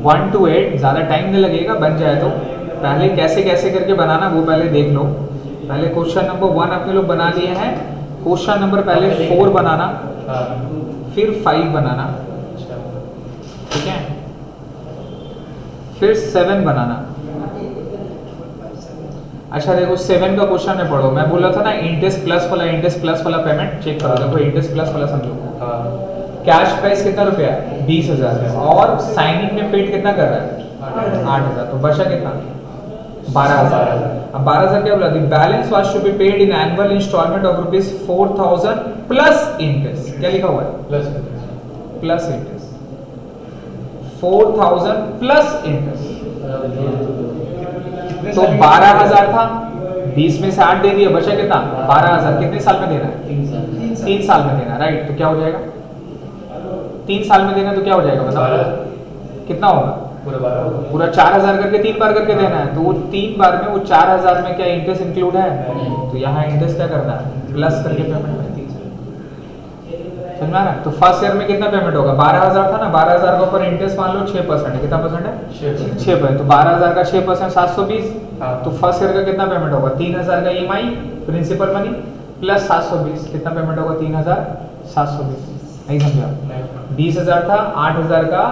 1 to 8 ज़्यादा टाइम नहीं लगेगा, बन जाए तो। पहले कैसे कैसे करके बनाना वो पहले देख लो। पहले क्वेश्चन नंबर 1 अपने लोग बना लिए हैं। क्वेश्चन नंबर पहले 4 बनाना, फिर 5 बनाना, ठीक है, फिर 7 बनाना। अच्छा देखो 7 का क्वेश्चन में पढ़ो। मैं बोला था ना इंटरेस्ट प्लस वाला पेमेंट चेक करो। देखो इंटरेस्ट प्लस वाला समझो। कैश प्राइस कितना रुपया है? 20,000 है। और साइनिंग में पेड कितना कर रहा है? 8,000। तो बचा कितना? 12,000। अब 12,000 क्या बोला? The balance was to be paid in annual installment of ₹4,000 plus interest. क्या लिखा हुआ है? Plus interest. 4,000 plus interest. तो 12,000 था, 20 में से 8 दे दिया, बचा कितना? 12,000। कितने साल में देना है? 3 साल में देना। राइट। तो क्या हो जाएगा? 3 साल में देना तो क्या हो जाएगा? मतलब कितना होगा? पूरा 4,000 करके 3 बार करके देना है। तो वो 3 बार में वो 4,000 में क्या इंटरेस्ट इंक्लूड है? तो यहाँ इंटरेस्ट क्या करना है? प्लस करके पेमेंट में। समझ में आ रहा है? तो फर्स्ट ईयर में कितना पेमेंट होगा? 12,000 था ना, 12,000 के ऊपर इंटरेस्ट मान लो 6% है। कितना परसेंट है? 6%। तो 12,000 का 6% 720। तो फर्स्ट ईयर का कितना पेमेंट होगा? 3,000 का EMI प्रिंसिपल मनी प्लस 720। कितना पेमेंट होगा? 3,720। नहीं समझा? 20,000 था, 8,000 का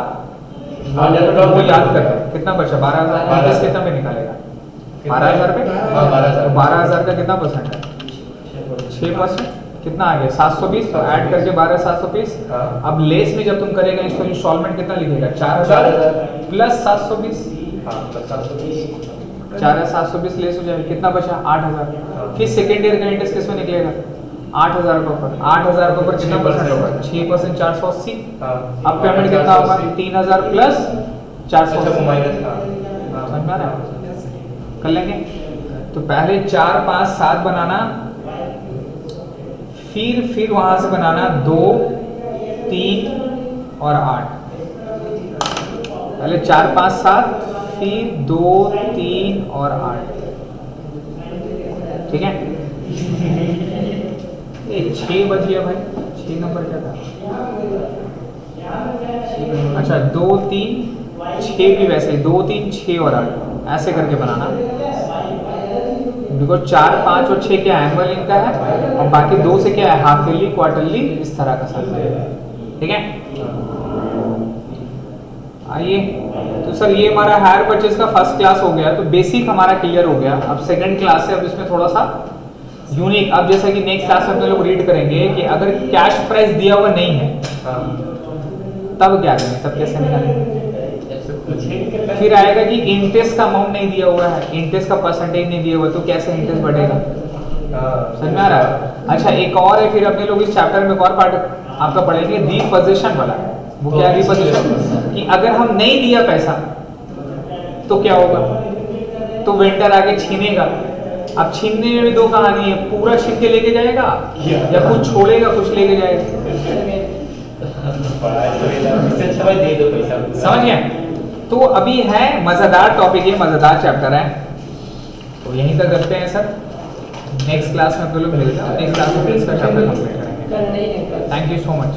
वो याद कर। कितना बचा? 12,000। इंटरेस्ट कितना पे निकालेगा? 12,000 पे। 12,000 का कितना परसेंट है? 6%। कितना आ गया? 720। तो ऐड करके 12,720। अब लेस में जब तुम करेगा इसको इंस्टॉलमेंट कितना लिखेगा? 4,000 प्लस 720। 4,720 लेस हो जाएगा। कितना बचा? 8,000। फिर सेकेंड ईयर का इंटरेस्ट किसमें निकलेगा? 8,000 के ऊपर। 8,000 के ऊपर कितना परसेंट होगा? 6% 480। अब पेमेंट कितना होगा? 3,000 प्लस 480। समझ में आ रहा है? कर लेंगे। तो पहले 4, 5, 7 बनाना, फिर वहां से बनाना 2, 3 और 8। पहले 4, 5, 7, फिर 2, 3 और 8। ठीक है? ये 6 बज गया भाई। 6 नंबर क्या था? अच्छा 2, 3, 6 भी वैसे 2, 3, 6 और 8 ऐसे करके बनाना। बिकॉज 4, 5 और 6 क्या एनुअल इनका है और बाकी 2 से क्या है? हाफ ईयरली, क्वार्टरली, इस तरह का सब। ठीक है? आइए। तो सर ये हमारा हायर परचेज का फर्स्ट क्लास हो गया। तो बेसिक हमारा क्लियर हो गया। अब सेकंड क्लास है, अब इसमें थोड़ा सा यूनिक। अब जैसा कि नेक्स्ट क्लास में हम लोग रीड करेंगे कि अगर कैश प्राइस दिया हुआ नहीं है तब क्या करेंगे, तब कैसे निकालेंगे। फिर आएगा कि इंटरेस्ट का अमाउंट नहीं दिया हुआ है, इंटरेस्ट का परसेंटेज नहीं दिया हुआ, तो कैसे इंटरेस्ट बढ़ेगा। समझ में आ रहा है? अच्छा एक और है, फिर अपने लोग इस चैप्टर में एक और पार्ट आपका पढ़ेंगे रिपोजिशन वाला। वो क्या है रिपोजिशन? कि अगर हम नहीं दिया पैसा तो क्या होगा, तो वेंडर आगे छीनेगा। अब छीनने में भी दो कहानी है, पूरा छीन के लेके जाएगा या कुछ छोड़ेगा कुछ लेके जाएगा। दे दो पैसा, समझ गए? तो अभी है मजेदार टॉपिक, है मजेदार चैप्टर है, तो यहीं तक करते हैं सर। नेक्स्ट क्लास में हम लोग मिलते हैं, नेक्स्ट क्लास में इसका चैप्टर कंप्लीट करेंगे। Thank you so much.